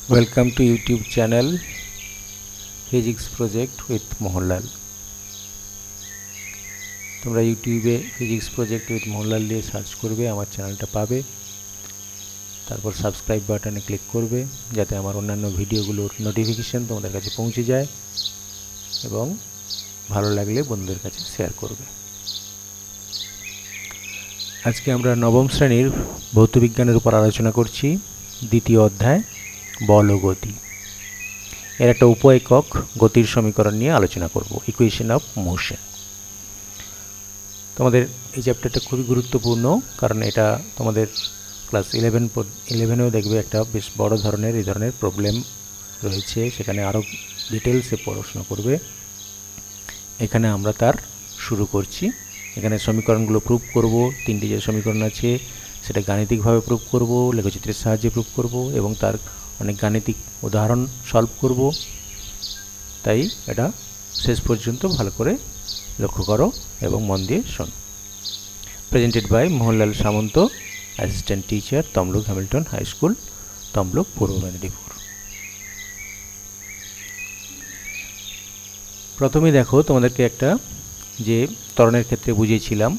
Welcome to YouTube channel Physics Project with Mohanlal. তোমরা ইউটিউবে physics project with Mohanlal দিয়ে search করবে, আমার চ্যানেলটা পাবে। তারপর সাবস্ক্রাইব বাটনে ক্লিক করবে যাতে আমার অন্যান্য ভিডিওগুলোর নোটিফিকেশন তোমাদের কাছে পৌঁছে যায়, এবং ভালো লাগলে বন্ধুদের কাছে শেয়ার করবে। আজকে আমরা নবম শ্রেণীর ভৌতবিজ্ঞানের উপর আলোচনা করছি। দ্বিতীয় অধ্যায় বল ও গতি। এর একটা উপ একক গতির সমীকরণ নিয়ে আলোচনা করব, ইকুয়েশন অফ মোশন। তোমাদের এই চ্যাপ্টারটা খুবই গুরুত্বপূর্ণ, কারণ এটা তোমাদের ক্লাস 11-এও দেখবে একটা বেশ বড় ধরনের এই ধরনের প্রবলেম রয়েছে, সেখানে আরও ডিটেলসে পড়াশোনা করবে। এখানে আমরা তার শুরু করছি। এখানে সমীকরণগুলো প্রুভ করব। তিনটি যে সমীকরণ আছে সেটা গাণিতিকভাবে প্রুভ করব, লেখচিত্রের সাহায্যে প্রুভ করব, এবং তার অনেক গাণিতিক উদাহরণ সলভ করব। তাই এটা শেষ পর্যন্ত ভালো করে লক্ষ্য করো এবং মন দিয়ে শোনো। Presented by Mohanlal Samanta, assistant teacher, Tamluk Hamilton high school, Tamluk, Purba Medinipur. প্রথমে দেখো, তোমাদেরকে একটা যে ত্বরণের ক্ষেত্রে বুঝিয়েছিলাম,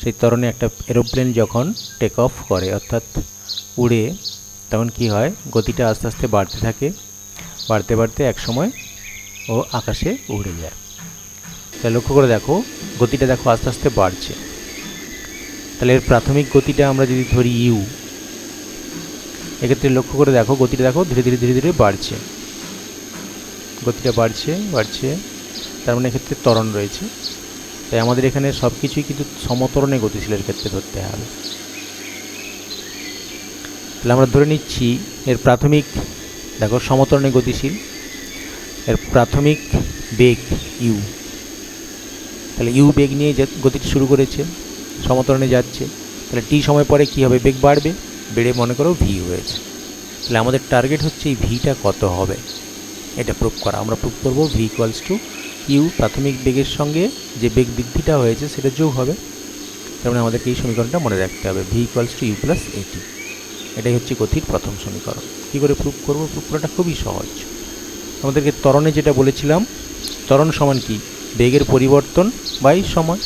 সেই ত্বরণে একটা এরোপ্লেন যখন টেক অফ করে অর্থাৎ উড়ে, তখন কি হয়, গতিটা আস্তে আস্তে বাড়তে থাকে, বাড়তে বাড়তে এক সময় ও আকাশে উড়ে যায়। তাহলে লক্ষ্য করে দেখো, গতিটা দেখো আস্তে আস্তে বাড়ছে। তাহলে এর প্রাথমিক গতিটা আমরা যদি ধরি ইউ, এক্ষেত্রে লক্ষ্য করে দেখো গতিটা দেখো ধীরে ধীরে ধীরে ধীরে বাড়ছে, গতিটা বাড়ছে বাড়ছে, তার মানে এক্ষেত্রে ত্বরণ রয়েছে। তাই আমাদের এখানে সব কিছুই কিন্তু সমত্বরণে গতিশীলের ক্ষেত্রে ধরতে হবে। তাহলে আমরা ধরে নিচ্ছি এর প্রাথমিক দেখো সমত্বরণে গতিশীল, এর প্রাথমিক বেগ ইউ। তাহলে ইউ বেগ নিয়ে গতিটি শুরু করেছে, সমত্বরণে যাচ্ছে। তাহলে টি সময় পরে কী হবে, বেগ বাড়বে, বেড়ে মনে করো ভি হয়েছে। তাহলে আমাদের টার্গেট হচ্ছে এই ভিটা কত হবে এটা প্রুভ করা। আমরা প্রুভ করব ভি ইকুয়ালস টু ইউ, প্রাথমিক বেগের সঙ্গে যে বেগ বৃদ্ধিটা হয়েছে সেটা যোগ হবে। তার মানে আমাদেরকে এই সমীকরণটা মনে রাখতে হবে, V equals to you plus A T. এটাই হচ্ছে গতির প্রথম সমীকরণ। কী করে প্রুভ করব? প্রুভ করাটা খুবই সহজ। আমাদেরকে ত্বরণে যেটা বলেছিলাম, ত্বরণ সমান কি, বেগের পরিবর্তন বাই সময়।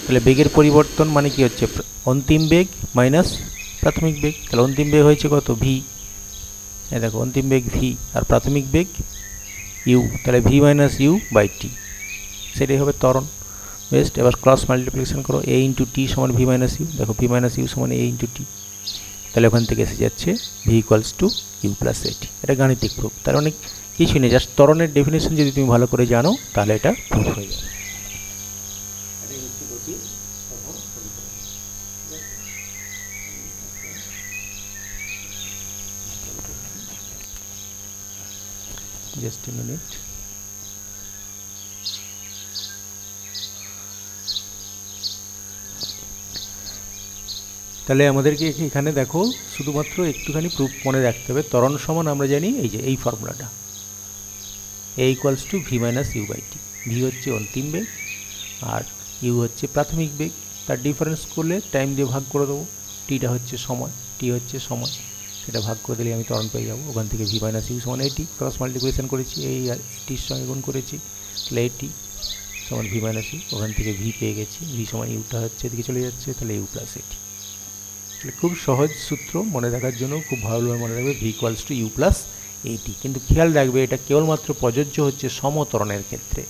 তাহলে বেগের পরিবর্তন মানে কি হচ্ছে, অন্তিম বেগ মাইনাস প্রাথমিক বেগ। তাহলে অন্তিম বেগ হয়েছে কত, ভি। এই দেখো অন্তিম বেগ ভি আর প্রাথমিক বেগ ইউ, তাহলে ভি মাইনাস ইউ বাই টি, সেটাই হবে ত্বরণ। বেস্ট। এবার ক্রস মাল্টিপ্লিকেশন করো, এ ইন্টু টি সমান ভি মাইনাস ইউ। দেখো ভি মাইনাস ইউ সমান এ ইন্টু টি, তাহলে ওখান থেকে এসে যাচ্ছে V equals to you plus এটি। এটা গাণিতিক প্রুফ। তার অনেক কিছুই নেই, জাস্ট ত্বরণের ডেফিনেশন যদি তুমি ভালো করে জানো তাহলে এটা প্রুফ হয়ে যাবে। Just a minute. তাহলে আমাদেরকে এখানে দেখো শুধুমাত্র একটুখানি প্রুফ মনে রাখতে হবে। ত্বরণ সমান আমরা জানি এই যে এই ফর্মুলাটা, a equals to v minus you by t. V হচ্ছে অন্তিম বেগ আর ইউ হচ্ছে প্রাথমিক বেগ, তার ডিফারেন্স করলে টাইম দিয়ে ভাগ করে দেবো। টিটা হচ্ছে সময়, টি হচ্ছে সময়, সেটা ভাগ করে দিলে আমি ত্বরণ পেয়ে যাবো। ওখান থেকে ভি মাইনাস ইউ সমান এটি, ক্রস মাল্টিপ্লিকেশন করেছি, এই আর এটির সঙ্গে গুণ করেছি, তাহলে এটি সমান ভি মাইনাস ইউ। ওখান থেকে ভি পেয়ে গেছি, ভি সমান ইউটা হচ্ছে এদিকে চলে যাচ্ছে, তাহলে ইউ প্লাস এটি। খুব সহজ সূত্র, মনে রাখার জন্য খুব ভালোভাবে মনে রাখবে, v equals to you plus at. কিন্তু খেয়াল রাখবে এটা কেবলমাত্র প্রযোজ্য হচ্ছে সমত্বরণের ক্ষেত্রে।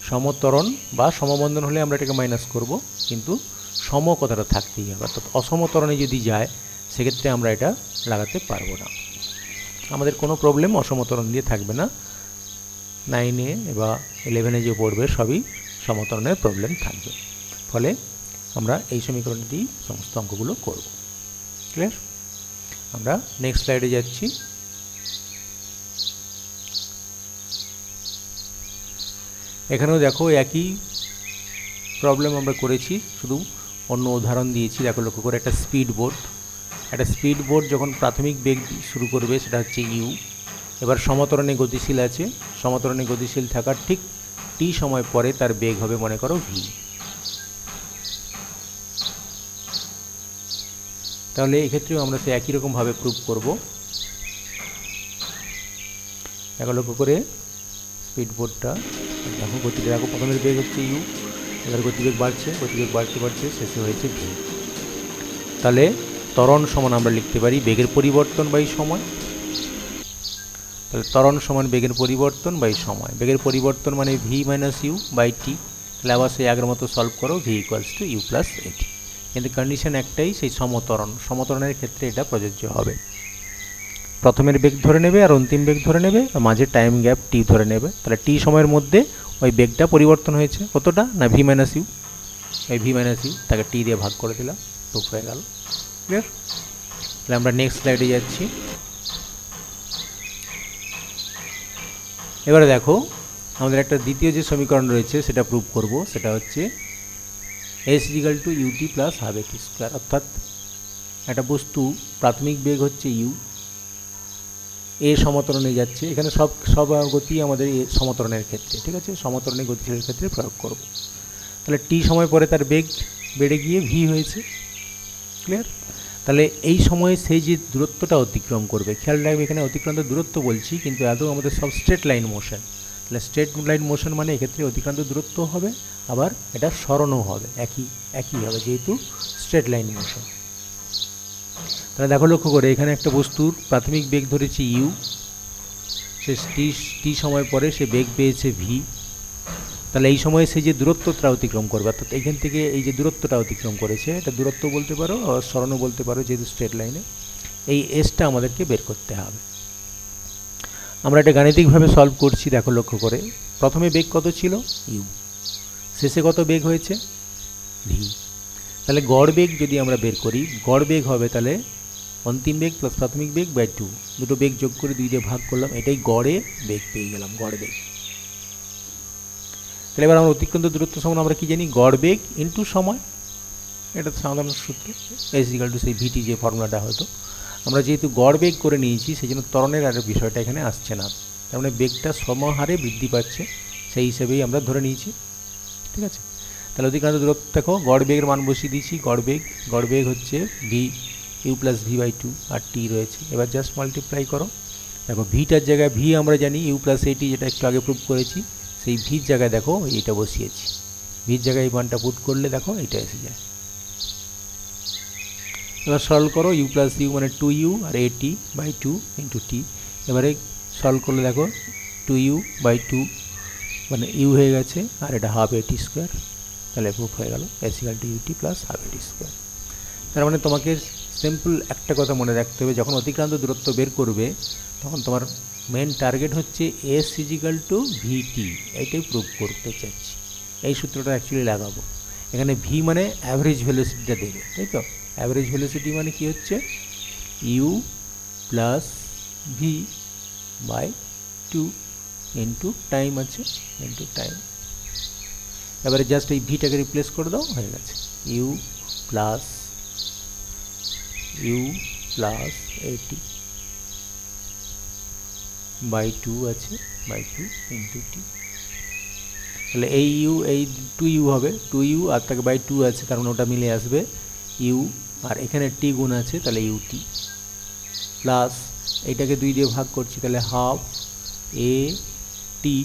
সমত্বরণ বা সমবন্ধন হলে আমরা এটাকে মাইনাস করব, কিন্তু সম কথাটা থাকতেই হবে। অর্থাৎ অসমত্বরণে যদি যায় সেক্ষেত্রে আমরা এটা লাগাতে পারবো না। আমাদের কোনো প্রবলেম অসমত্বরণ দিয়ে থাকবে না। 9-এ বা 11-এ যে পড়বে সবই সমত্বরণের প্রবলেম থাকবে। ফলে আমরা এই সমীকরণটি সমস্ত অঙ্কগুলো করব। ক্লিয়ার? আমরা নেক্সট স্লাইডে যাচ্ছি। এখানেও দেখো একই প্রবলেম আমরা করেছি, শুধু অন্য উদাহরণ দিয়েছি। দেখো লক্ষ্য করে, একটা স্পিড বোট যখন প্রাথমিক বেগ শুরু করবে সেটা হচ্ছে ইউ। এবার সমত্বরণে গতিশীল আছে, সমত্বরণে গতিশীল থাকার ঠিক টি সময় পরে তার বেগ হবে মনে করো ভি। তাহলে এক্ষেত্রেও আমরা সে একই রকমভাবে প্রুভ করব। দেখো লক্ষ্য করে স্পিড বোর্ডটা দেখো, গতিটা দেখো, প্রথমের বেগ হচ্ছে ইউ, এবার গতিবেগ বাড়ছে, গতিবেগ বাড়তে বাড়তে শেষে হয়েছে ভি। তাহলে ত্বরণ সমান আমরা লিখতে পারি বেগের পরিবর্তন বাই সময়। তাহলে ত্বরণ সমান বেগের পরিবর্তন বাই সময়। বেগের পরিবর্তন মানে V minus you by T. তাহলে আবার সেই আগের মতো সলভ করো, V equals to you plus A T. কিন্তু কন্ডিশন একটাই, সেই সমত্বরণ। সমত্বরণের ক্ষেত্রে এটা প্রযোজ্য হবে। প্রথমের বেগ ধরে নেবে আর অন্তিম বেগ ধরে নেবে, আর মাঝে টাইম গ্যাপ টি ধরে নেবে। তাহলে টি সময়ের মধ্যে ওই বেগটা পরিবর্তন হয়েছে কতটা না ভি মাইনাস ইউ, ওই ভি মাইনাস ইউ তাকে টি দিয়ে ভাগ করে দিলাম, প্রুফ হয়ে গেল। ক্লিয়ার? তাহলে আমরা নেক্সট স্লাইডে যাচ্ছি। এবারে দেখো আমাদের একটা দ্বিতীয় যে সমীকরণ রয়েছে সেটা প্রুভ করব। সেটা হচ্ছে S equal to UT plus half এটি স্কোয়ার। অর্থাৎ একটা বস্তু প্রাথমিক বেগ হচ্ছে ইউ, এ সমতরণে যাচ্ছে। এখানে সব গতি আমাদের এ সমতরণের ক্ষেত্রে, ঠিক আছে, সমতরণের গতিশীলের ক্ষেত্রে প্রয়োগ করব। তাহলে টি সময় পরে তার বেগ বেড়ে গিয়ে ভি হয়েছে। ক্লিয়ার? তাহলে এই সময়ে সেই যে দূরত্বটা অতিক্রম করবে, খেয়াল রাখবে এখানে অতিক্রান্ত দূরত্ব বলছি, কিন্তু আদৌ আমাদের সব স্ট্রেট লাইন মোশন। তাহলে স্ট্রেট লাইন মোশন মানে এক্ষেত্রে অতিক্রান্ত দূরত্ব হবে, আবার এটা সরণও হবে, একই হবে, যেহেতু স্ট্রেট লাইন মোশন। তাহলে দেখো লক্ষ্য করে এখানে একটা বস্তুর প্রাথমিক বেগ ধরেছি ইউ, সে টি সময় পরে সে বেগ পেয়েছে ভি। তাহলে এই সময়ে সে যে দূরত্বটা অতিক্রম করবে, অর্থাৎ এইখান থেকে এই যে দূরত্বটা অতিক্রম করেছে, এটা দূরত্ব বলতে পারো, সরণও বলতে পারো, যেহেতু স্ট্রেট লাইনে। এই এসটা আমাদেরকে বের করতে হবে। আমরা এটা গাণিতিকভাবে সলভ করছি। দেখো লক্ষ্য করে প্রথমে বেগ কত ছিল ইউ, শেষে কত বেগ হয়েছে ভি। তাহলে গড় বেগ যদি আমরা বের করি, গড় বেগ হবে তাহলে অন্তিম বেগ প্লাস প্রাথমিক বেগ বাই 2, দুটো বেগ যোগ করে 2 দিয়ে ভাগ করলাম, এটাই গড়ে বেগ পেয়ে গেলাম, গড় বেগ। তাহলে এবার আমরা অতিক্রান্ত দূরত্ব সমান আমরা কি জানি, গড় বেগ ইন্টু সময়। এটা সাধারণ সূত্র, এস ইকুয়াল টু সেই ভিটি যে ফর্মুলাটা হতো। আমরা যেহেতু গড় বেগ করে নিয়েছি সেই জন্য ত্বরণের আর বিষয়টা এখানে আসছে না। তার মানে বেগটা সমহারে বৃদ্ধি পাচ্ছে, সেই হিসেবেই আমরা ধরে নিয়েছি। ঠিক আছে? তাহলে অতিক্রান্ত দূরত্ব দেখো, গড় বেগের মান বসিয়ে দিয়েছি। গড় বেগ হচ্ছে V U plus V by 2, আর টি রয়েছে। এবার জাস্ট মাল্টিপ্লাই করো। দেখো ভিটার জায়গায় ভি আমরা জানি ইউ প্লাস এটি, যেটা একটু আগে প্রুভ করেছি, সেই ভির জায়গায় দেখো এইটা বসিয়েছি। ভির জায়গায় এই মানটা পুট করলে দেখো এইটা এসে যায়। এবার সলভ করো, ইউ প্লাস ইউ মানে 2u আর এটি বাই 2 ইন্টু টি। এবারে সলভ করলে দেখো 2u বাই 2 মানে ইউ হয়ে গেছে, আর এটা হাফ এটি স্কোয়ার। তাহলে প্রুফ হয়ে গেল S equal to UT plus half এটি স্কোয়ার। তার মানে তোমাকে সিম্পল একটা কথা মনে রাখতে হবে, যখন অতিক্রান্ত দূরত্ব বের করবে তখন তোমার মেন টার্গেট হচ্ছে এস ইজিক্যাল টু ভিটি। এইটাই প্রুভ করতে চাচ্ছি, এই সূত্রটা অ্যাকচুয়ালি লাগাবো। এখানে ভি মানে অ্যাভারেজ ভেলোসিটিটা দেবে, তাই তো? অ্যাভারেজ ভেলোসিটি মানে কি হচ্ছে U plus V by 2 into time আছে, ইন্টু টাইম। এবারে জাস্ট এই ভিটাকে রিপ্লেস করে দাও, হয়ে গেছে ইউ প্লাস এটি বাই 2 আছে, বাই 2 ইন্টু টি। তাহলে এই ইউ এই 2u হবে, 2u আর তাকে বাই 2 আছে, কারণ ওটা মিলে আসবে ইউ, আর এখানে টি গুণ আছে, তাহলে ইউটি প্লাস এইটাকে 2 দিয়ে ভাগ করছি, তাহলে হাফ এ টি,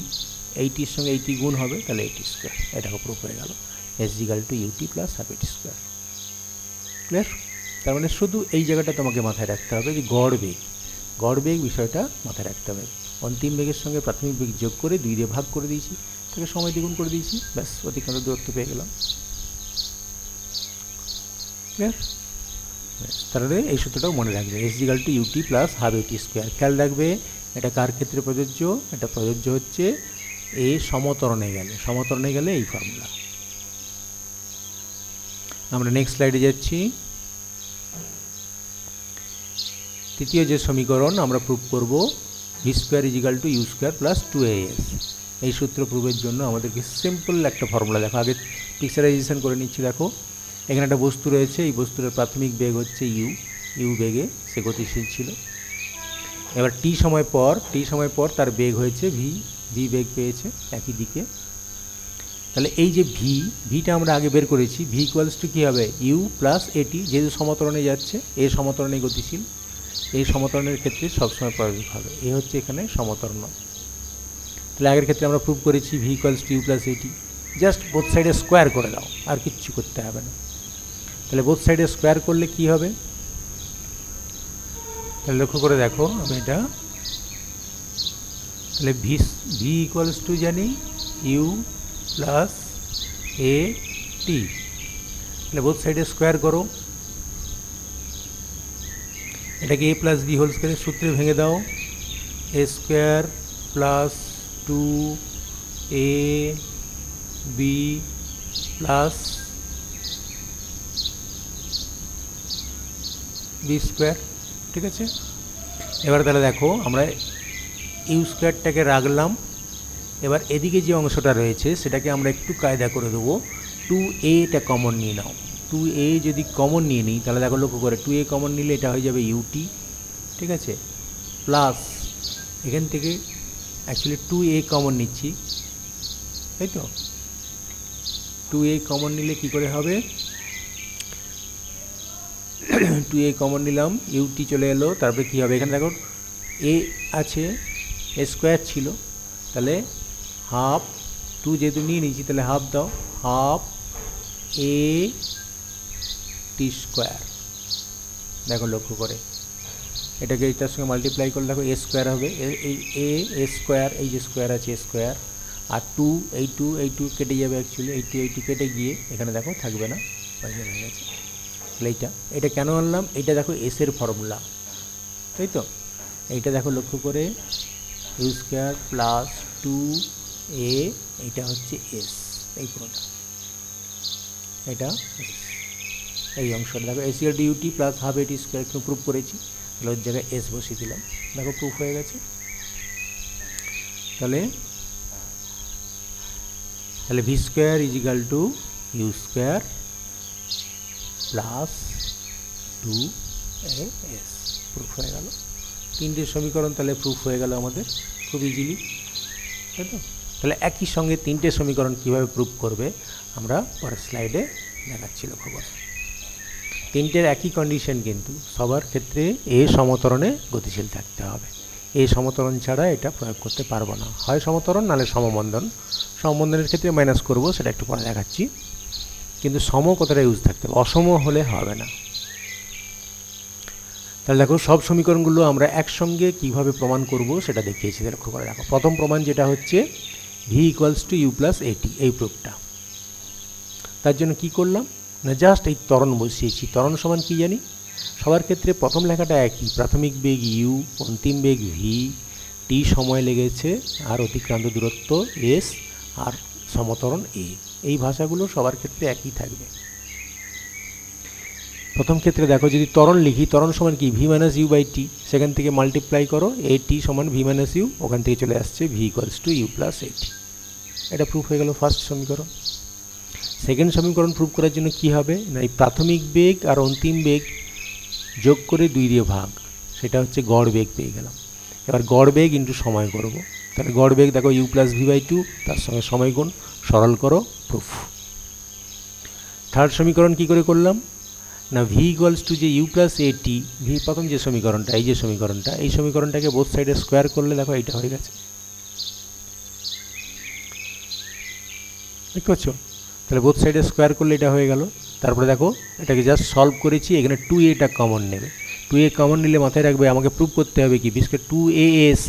এইটির সঙ্গে এইটি গুণ হবে, তাহলে এটি স্কোয়ার। এটাকে প্রুফ হয়ে গেল S equal to UT plus half এটি স্কোয়ার। ক্লিয়ার? তার মানে শুধু এই জায়গাটা তোমাকে মাথায় রাখতে হবে যে গড় বেগ বিষয়টা মাথায় রাখতে হবে। অন্তিম বেগের সঙ্গে প্রাথমিক বেগ যোগ করে 2 দিয়ে ভাগ করে দিয়েছি, তাকে সময় দ্বিগুণ করে দিয়েছি, ব্যাস অতিক্রান্ত দূরত্ব পেয়ে গেলাম। ক্লিয়ার? তাহলে এই সূত্রটাও মনে রাখবে, S equal to UT plus half এটি স্কোয়ার। খেয়াল রাখবে এটা কার ক্ষেত্রে প্রযোজ্য, এটা প্রযোজ্য হচ্ছে এ সমতরণে গেলে এই ফর্মুলা। আমরা নেক্সট স্লাইডে যাচ্ছি। তৃতীয় যে সমীকরণ আমরা প্রুভ করব, V square equal to you square plus 2as। এই সূত্র প্রুভের জন্য আমাদেরকে সিম্পল একটা ফর্মুলা দেখো, আগে পিকচারাইজেশন করে নিচ্ছি। দেখো এখানে একটা বস্তু রয়েছে, এই বস্তুর প্রাথমিক বেগ হচ্ছে ইউ বেগে সে গতিশীল ছিল। এবার টি সময় পর তার বেগ হয়েছে ভি বেগ পেয়েছে একই দিকে। তাহলে এই যে ভিটা আমরা আগে বের করেছি, ভি ইকুয়ালস টু কী হবে ইউ প্লাস এটি, যেহেতু সমতরণে যাচ্ছে, এ সমতরণে গতিশীল। এই সমতরণের ক্ষেত্রে সবসময় প্রয়োগ হবে। এই হচ্ছে এখানে সমতরণ। তাহলে আগের ক্ষেত্রে আমরা প্রুভ করেছি V equals to you plus A T, just both সাইডে স্কোয়ার করে দাও, আর কিচ্ছু করতে হবে না। তাহলে বোথ সাইডে স্কোয়ার করলে কি হবে, তাহলে লক্ষ্য করে দেখো আমি এটা, তাহলে ভি ইকুয়ালস টু জানি ইউ প্লাস এ টি, তাহলে বোথ সাইডে স্কোয়ার করো, এটাকে এ প্লাস বি হোল স্কোয়ারের সূত্রে ভেঙে দাও, এ square plus two A B plus B square, ঠিক আছে। এবার তাহলে দেখো আমরা ইউ স্কোয়ারটাকে রাখলাম, এবার এদিকে যে অংশটা রয়েছে সেটাকে আমরা একটু কায়দা করে দেবো, টু এটা কমন নিয়ে নাও। টু এ যদি কমন নিয়ে নিই তাহলে দেখো লক্ষ্য করে টু এ কমন নিলে এটা হয়ে যাবে ইউটি, ঠিক আছে, প্লাস এখান থেকে অ্যাকচুয়ালি টু এ কমন নিচ্ছি, তাই তো, টু এ কমন নিলে কী করে হবে, টু এ কমন নিলাম, ইউটি চলে এলো, তারপরে কী হবে এখানে দেখো এ আছে, এ স্কোয়ার ছিল, তাহলে হাফ, টু যেহেতু নিয়ে নিয়েছি তাহলে হাফ দাও, হাফ এ টি স্কোয়ার, দেখো লক্ষ্য করে এটাকে এইটার সঙ্গে মাল্টিপ্লাই করলে দেখো এ স্কোয়ার হবে, এই এ স্কোয়ার, এই যে স্কোয়ার আছে এ স্কোয়ার, আর টু এই টু কেটে যাবে, অ্যাকচুয়ালি এই টু কেটে গিয়ে এখানে দেখো থাকবে না, হয়ে গেছে। তাহলে এটা কেন আনলাম, এটা দেখো এসের ফর্মুলা, তাই তো, এইটা দেখো লক্ষ্য করে ইউ স্কোয়ার প্লাস টু এ, এইটা হচ্ছে এস, এই পুরোটা এটা এস, এই অংশটা দেখো এসি আর ডিউটি প্লাস হাফ এটি স্কোয়ার একটু প্রুভ করেছি, তাহলে ওর জায়গায় এস বসিয়ে দিলাম, দেখো প্রুফ হয়ে গেছে। তাহলে V square is equal to you square plus two A S, proof হয়ে গেল। তিনটে সমীকরণ তাহলে প্রুফ হয়ে গেল আমাদের খুব ইজিলি, তাই তো। তাহলে একই সঙ্গে তিনটে সমীকরণ কীভাবে প্রুফ করবে আমরা পরের স্লাইডে দেখাচ্ছি, লক্ষ্য করে। তিনটের একই কন্ডিশন, কিন্তু সবার ক্ষেত্রে এ সমতরণে গতিশীল থাকতে হবে, এ সমতরণ ছাড়া এটা প্রয়োগ করতে পারবো না, হয় সমতরণ নাহলে সমবন্ধন। সমবন্ধনের ক্ষেত্রে মাইনাস করব, সেটা একটু পরে দেখাচ্ছি, কিন্তু সম কথাটা ইউজ থাকতে হবে, অসম হলে হবে না। তাহলে দেখো সব সমীকরণগুলো আমরা একসঙ্গে কিভাবে প্রমাণ করব সেটা দেখিয়েছি, লক্ষ্য করে দেখো। প্রথম প্রমাণ যেটা হচ্ছে V equals to you plus এটি, এই প্রুফটা। তার জন্য কি করলাম না, জাস্ট এই ত্বরণ বসিয়েছি। ত্বরণ সমান কি জানি, সবার ক্ষেত্রে প্রথম লেখাটা একই, প্রাথমিক বেগ ইউ, অন্তিম বেগ ভি, টি সময় লেগেছে, আর অতিক্রান্ত দূরত্ব এস, আর সমতরণ এ, এই ভাষাগুলো সবার ক্ষেত্রে একই থাকবে। প্রথম ক্ষেত্রে দেখো যদি ত্বরণ লিখি, ত্বরণ সমান কি ভি মাইনাস ইউ বাই টি, সেখান থেকে মাল্টিপ্লাই করো, এ টি সমান ভি মাইনাস ইউ, ওখান থেকে চলে আসছে V equals to you plus এটি, এটা প্রুফ হয়ে গেল ফার্স্ট সমীকরণ। সেকেন্ড সমীকরণ প্রুফ করার জন্য কি হবে না, এই প্রাথমিক বেগ আর অন্তিম বেগ যোগ করে 2 দিয়ে ভাগ, সেটা হচ্ছে গড় বেগ পেয়ে গেলাম। এবার গড় বেগ ইন্টু সময় করব, তাহলে গড় বেগ দেখো U plus V by two, তার সঙ্গে সময় গুণ, সরল করো, প্রুফ। থার্ড সমীকরণ কি করে করলাম না, ভি ইকুয়ালস টু যে U plus A T, V প্রথম যে সমীকরণটা, এই যে সমীকরণটা, এই সমীকরণটাকে বোথ সাইডে স্কোয়ার করলে দেখো এইটা হয়ে গেছে, দেখতে পাচ্ছ। তাহলে বোথ সাইডে স্কোয়ার করলে এটা হয়ে গেল। তারপরে দেখো এটাকে জাস্ট সলভ করেছি, এখানে টু এটা কমন নেবে, টু এ কমন নিলে মাথায় রাখবে আমাকে প্রুভ করতে হবে কি, বিশেষ করে টু এ এস,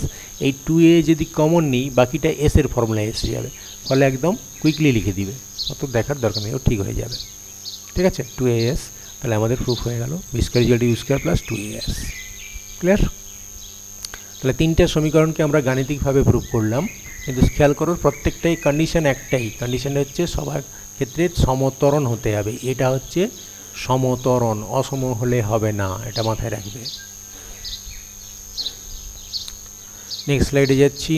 এই টু এ যদি কমন নিই বাকিটা এসের ফর্মুলায় এসে যাবে, ফলে একদম কুইকলি লিখে দিবে, অত দেখার দরকার নেই, ও ঠিক হয়ে যাবে, ঠিক আছে। টু এ এস, তাহলে আমাদের প্রুফ হয়ে গেল v square equal to you square plus two A s, clear. তাহলে তিনটে সমীকরণকে আমরা গাণিতিকভাবে প্রুফ করলাম, কিন্তু খেয়াল করো প্রত্যেকটাই কন্ডিশন একটাই, কন্ডিশনটা হচ্ছে সবার ক্ষেত্রে সমতরণ হতে হবে, এটা হচ্ছে সমতরণ, অসম হলে হবে না, এটা মাথায় রাখবে। নেক্সট স্লাইডে যাচ্ছি।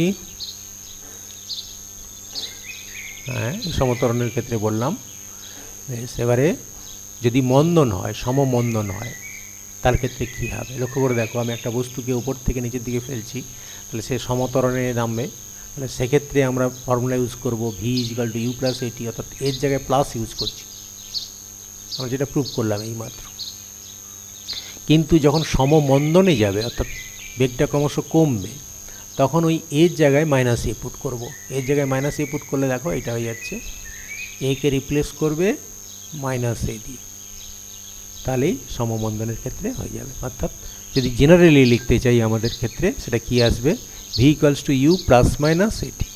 হ্যাঁ, সমতরণের ক্ষেত্রে বললাম। এবারে যদি মন্দন হয়, সমমন্দন হয়, তার ক্ষেত্রে কী হবে লক্ষ্য করে দেখো, আমি একটা বস্তুকে উপর থেকে নিচের দিকে ফেলছি, তাহলে সে সমতরণে নামবে, তাহলে সেক্ষেত্রে আমরা ফর্মুলা ইউজ করব v equal to you plus a t, অর্থাৎ এর জায়গায় প্লাস ইউজ করছি, আমরা যেটা প্রুভ করলাম এই মাত্র। কিন্তু যখন সমমন্দনে যাবে অর্থাৎ বেগটা ক্রমশ কমবে, তখন ওই এর জায়গায় মাইনাস এ পুট করব। এর জায়গায় মাইনাস এ পুট করলে দেখো এটা হয়ে যাচ্ছে, এ কে রিপ্লেস করবে মাইনাস এ দিয়ে, তাহলেই সমমন্দনের ক্ষেত্রে হয়ে যাবে। অর্থাৎ যদি জেনারেলি লিখতে চাই আমাদের ক্ষেত্রে সেটা কি আসবে, v equals to you plus minus at,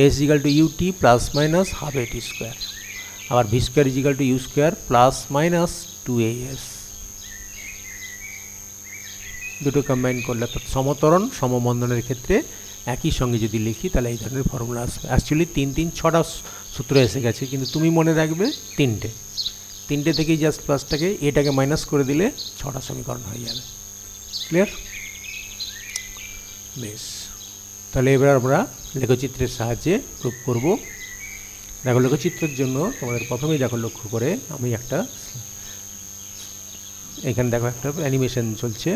s equal to u t plus minus half এটি স্কোয়ার, আবার v square is equal to you square plus minus 2as। দুটো কম্বাইন করলে অর্থাৎ সমতরণ সমমন্দনের ক্ষেত্রে একই সঙ্গে যদি লিখি তাহলে এই ধরনের ফর্মুলা আসবে। অ্যাকচুয়ালি 6টা সূত্র এসে গেছে, কিন্তু তুমি মনে রাখবে তিনটে থেকেই জাস্ট প্লাসটাকে এটাকে মাইনাস করে দিলে 6টা সমীকরণ হয়ে যাবে। ক্লিয়ার? বেশ, তাহলে এবার আমরা লেখচিত্রের সাহায্যে প্রুফ করব। দেখো লেখচিত্রের জন্য তোমাদের প্রথমেই দেখো লক্ষ্য করে আমি এখানে দেখো একটা অ্যানিমেশন চলছে,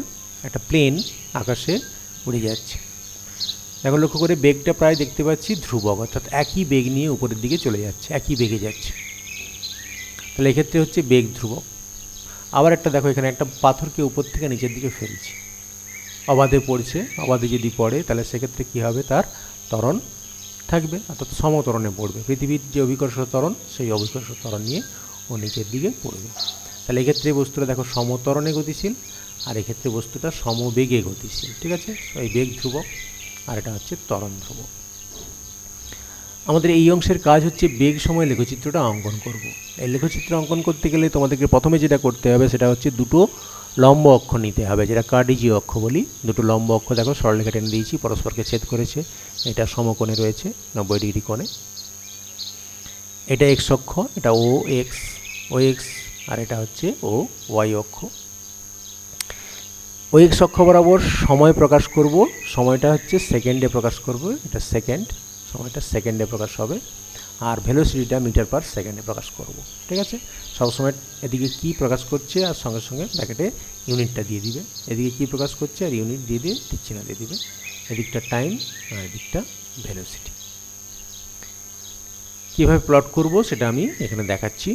একটা প্লেন আকাশে উড়ে যাচ্ছে। দেখো লক্ষ্য করে বেগটা প্রায় দেখতে পাচ্ছি ধ্রুবক, অর্থাৎ একই বেগ নিয়ে উপরের দিকে চলে যাচ্ছে, একই বেগে যাচ্ছে, তাহলে এক্ষেত্রে হচ্ছে বেগ ধ্রুবক। আবার একটা দেখো এখানে একটা পাথরকে উপর থেকে নিচের দিকে ফেলছে, অবাধে পড়ছে, অবাধে যদি পড়ে তাহলে সেক্ষেত্রে কী হবে, তার ত্বরণ থাকবে, অর্থাৎ সমতরণে পড়বে। পৃথিবীর যে অভিকর্ষ ত্বরণ সেই অভিকর্ষ ত্বরণ নিয়ে ও নিচের দিকে পড়বে। তাহলে এক্ষেত্রে বস্তুটা দেখো সমতরণে গতিশীল, আর এক্ষেত্রে বস্তুটা সমবেগে গতিশীল। ঠিক আছে, এই বেগ ধ্রুবক আর এটা হচ্ছে ত্বরণ ধ্রুবক। আমাদের এই অংশের কাজ হচ্ছে বেগ সময় লেখচিত্রটা অঙ্কন করব। এই লেখচিত্র অঙ্কন করতে গেলে তোমাদেরকে প্রথমে যেটা করতে হবে সেটা হচ্ছে দুটো লম্ব অক্ষ নিতে হবে, যেটা কার্টেজীয় অক্ষ বলি। দুটো লম্ব অক্ষ দেখো সরলরেখা টেনে দিয়েছি, পরস্পরকে ছেদ করেছে, এটা সমকোণে রয়েছে 90 ডিগ্রি কোণে। এটা এক্স অক্ষ, এটা ও এক্স, আর এটা হচ্ছে ও ওয়াই অক্ষ। ও এক্স অক্ষ বরাবর সময় প্রকাশ করব, সময়টা হচ্ছে সেকেন্ডে প্রকাশ করব, এটা সেকেন্ড, সময়টা সেকেন্ডে প্রকাশ হবে, আর ভেলোসিটিটা মিটার পার সেকেন্ডে প্রকাশ করব। ঠিক আছে, সবসময় এদিকে কি প্রকাশ করছে আর সঙ্গে সঙ্গে ব্র্যাকেটে ইউনিটটা দিয়ে দিবে, এদিকে কি প্রকাশ করছে আর ইউনিট দিয়ে দিয়ে চিহ্ন দিয়ে দিবে, এদিকটা টাইম আর এদিকটা ভেলোসিটি। কীভাবে প্লট করব সেটা আমি এখানে দেখাচ্ছি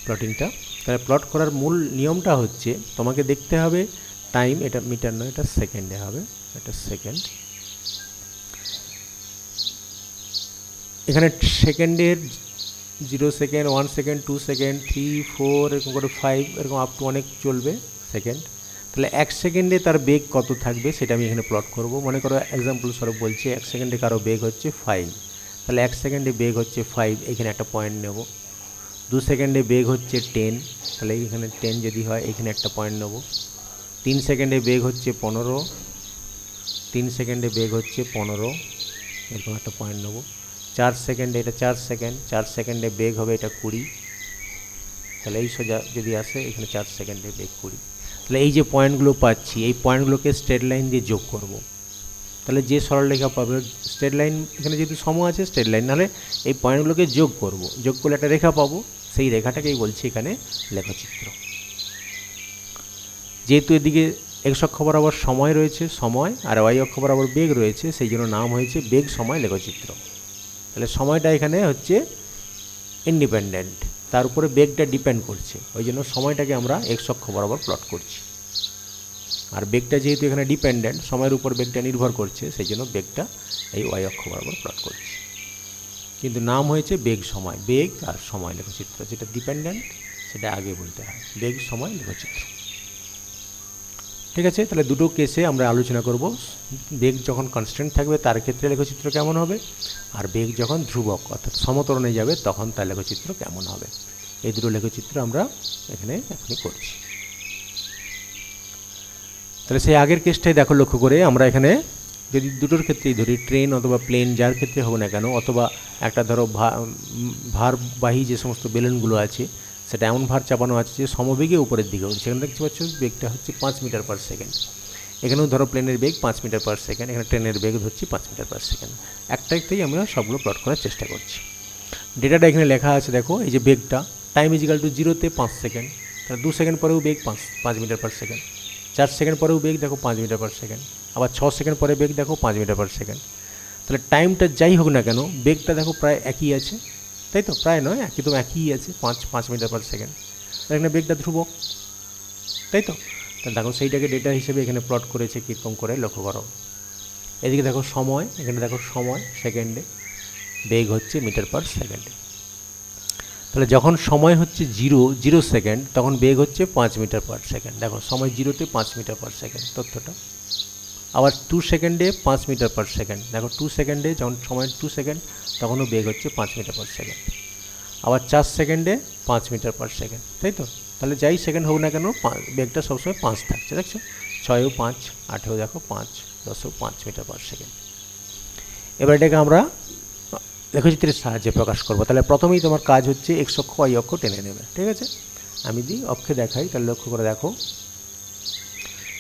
প্লটিংটা। তাহলে প্লট করার মূল নিয়মটা হচ্ছে তোমাকে দেখতে হবে টাইম, এটা মিটার নয়, এটা সেকেন্ডে হবে, এটা সেকেন্ড। এখানে সেকেন্ডের 0 সেকেন্ড, 1 সেকেন্ড, 2 সেকেন্ড, 3, 4 এরকম করে 5 এরকম আপ টু অনেক চলবে সেকেন্ড। তাহলে 1 সেকেন্ডে তার বেগ কত থাকবে সেটা আমি এখানে প্লট করব। মনে করো এক্সাম্পল স্বরূপ বলছি 1 সেকেন্ডে কারো বেগ হচ্ছে 5, তাহলে 1 সেকেন্ডে বেগ হচ্ছে 5, এখানে একটা পয়েন্ট নেব। 2 সেকেন্ডে বেগ হচ্ছে 10, তাহলে এখানে 10 যদি হয় এখানে একটা পয়েন্ট নেব। 3 সেকেন্ডে বেগ হচ্ছে 15, 3 সেকেন্ডে বেগ হচ্ছে 15, এরকম একটা পয়েন্ট নেব। 4 সেকেন্ডে, এটা 4 সেকেন্ড, 4 সেকেন্ডে বেগ হবে এটা 20, তাহলে এই সোজা যদি আসে এখানে 4 সেকেন্ডে বেগ 20। তাহলে এই যে পয়েন্টগুলো পাচ্ছি এই পয়েন্টগুলোকে স্ট্রেট লাইন দিয়ে যোগ করব। তাহলে যে সরলরেখা পাবে, স্ট্রেট লাইন এখানে যেহেতু সম আছে স্ট্রেট লাইন, নাহলে এই পয়েন্টগুলোকে যোগ করব, যোগ করলে একটা রেখা পাবো, সেই রেখাটাকেই বলছি এখানে লেখচিত্র। যেহেতু এদিকে এক্স অক্ষ বরাবর সময় রয়েছে, সময়, আর ওয়াই অক্ষ বরাবর বেগ রয়েছে, সেই জন্য নাম হয়েছে বেগ সময় লেখচিত্র। তাহলে সময়টা এখানে হচ্ছে ইন্ডিপেন্ডেন্ট, তার উপরে বেগটা ডিপেন্ড করছে, ওই জন্য সময়টাকে আমরা এক্স অক্ষ বরাবর প্লট করছি। আর বেগটা যেহেতু এখানে ডিপেন্ডেন্ট, সময়ের উপর বেগটা নির্ভর করছে, সেই জন্য বেগটা এই ওয়াই অক্ষ বরাবর প্লট করছি। কিন্তু নাম হয়েছে বেগ সময়, বেগ আর সময় লেখচিত্র। যেটা ডিপেন্ডেন্ট সেটা আগে বলতে হয়, বেগ সময় লেখচিত্র। ঠিক আছে, তাহলে দুটো কেসে আমরা আলোচনা করব। বেগ যখন কনস্ট্যান্ট থাকবে তার ক্ষেত্রে লেখচিত্র কেমন হবে, আর বেগ যখন ধ্রুবক অর্থাৎ সমতরণে যাবে তখন তার লেখচিত্র কেমন হবে। এই দুটো লেখচিত্র আমরা এখানে এখনই করছি। তাহলে সেই আগের কেসটাই দেখো লক্ষ্য করে, আমরা এখানে যদি দুটোর ক্ষেত্রেই ধরি, ট্রেন অথবা প্লেন যার ক্ষেত্রে হোক না কেন, অথবা একটা ধরো ভারবাহী যে সমস্ত বেলুনগুলো আছে সেটা এমন ভার চাপানো আছে যে সমবেগে উপরের দিকে উঠছে, সেখানে দেখতে পাচ্ছ বেগটা হচ্ছে 5 মিটার পার সেকেন্ড। এখানেও ধরো প্লেনের বেগ 5 মিটার পার সেকেন্ড, এখানে ট্রেনের বেগ ধরছি 5 মিটার পার সেকেন্ড। একটাতেই আমরা সবগুলো প্লট করার চেষ্টা করছি। ডেটাটা এখানে লেখা আছে দেখো, এই যে বেগটা টাইম ইজিক্যাল টু 0-তে 5 সেকেন্ড, তাহলে 2 সেকেন্ড পরেও বেগ 5 মিটার পার সেকেন্ড, 4 সেকেন্ড পরেও বেগ দেখো 5 মিটার পার সেকেন্ড, আবার 6 সেকেন্ড পরে বেগ দেখো 5 মিটার পার সেকেন্ড। তাহলে টাইমটা যাই হোক না কেন বেগটা দেখো প্রায় একই আছে, তাই তো? প্রায় নয়, একই আছে, 5 মিটার পার সেকেন্ড। এখানে বেগটা ধ্রুবক, তাই তো? তাহলে দেখো সেইটাকে ডেটা হিসেবে এখানে প্লট করেছে কীরকম করে লক্ষ্য করো। এদিকে দেখো সময়, এখানে দেখো সময় সেকেন্ডে, বেগ হচ্ছে মিটার পার সেকেন্ডে। তাহলে যখন সময় হচ্ছে 0 সেকেন্ড তখন বেগ হচ্ছে 5 মিটার পার সেকেন্ড। দেখো সময় 0-তে 5 মিটার পার সেকেন্ড তথ্যটা। আবার 2 সেকেন্ডে 5 মিটার পার সেকেন্ড। দেখো 2 সেকেন্ডে যখন সময় 2 সেকেন্ড তখনও বেগ হচ্ছে 5 মিটার পার সেকেন্ড। আবার 4 সেকেন্ডে 5 মিটার পার সেকেন্ড, তাই তো? তাহলে যাই সেকেন্ড হোক না কেন বেগটা সবসময় 5 থাকছে, দেখছো? 6ও 5, 8ও দেখো 5, 10ও 5 মিটার পার সেকেন্ড। এবার এটাকে আমরা লেখচিত্রের সাহায্যে প্রকাশ করব। তাহলে প্রথমেই তোমার কাজ হচ্ছে এক্স অক্ষ ওয়াই অক্ষ টেনে নেবে, ঠিক আছে? আমি দিই অক্ষে দেখাই, তাহলে লক্ষ্য করে দেখো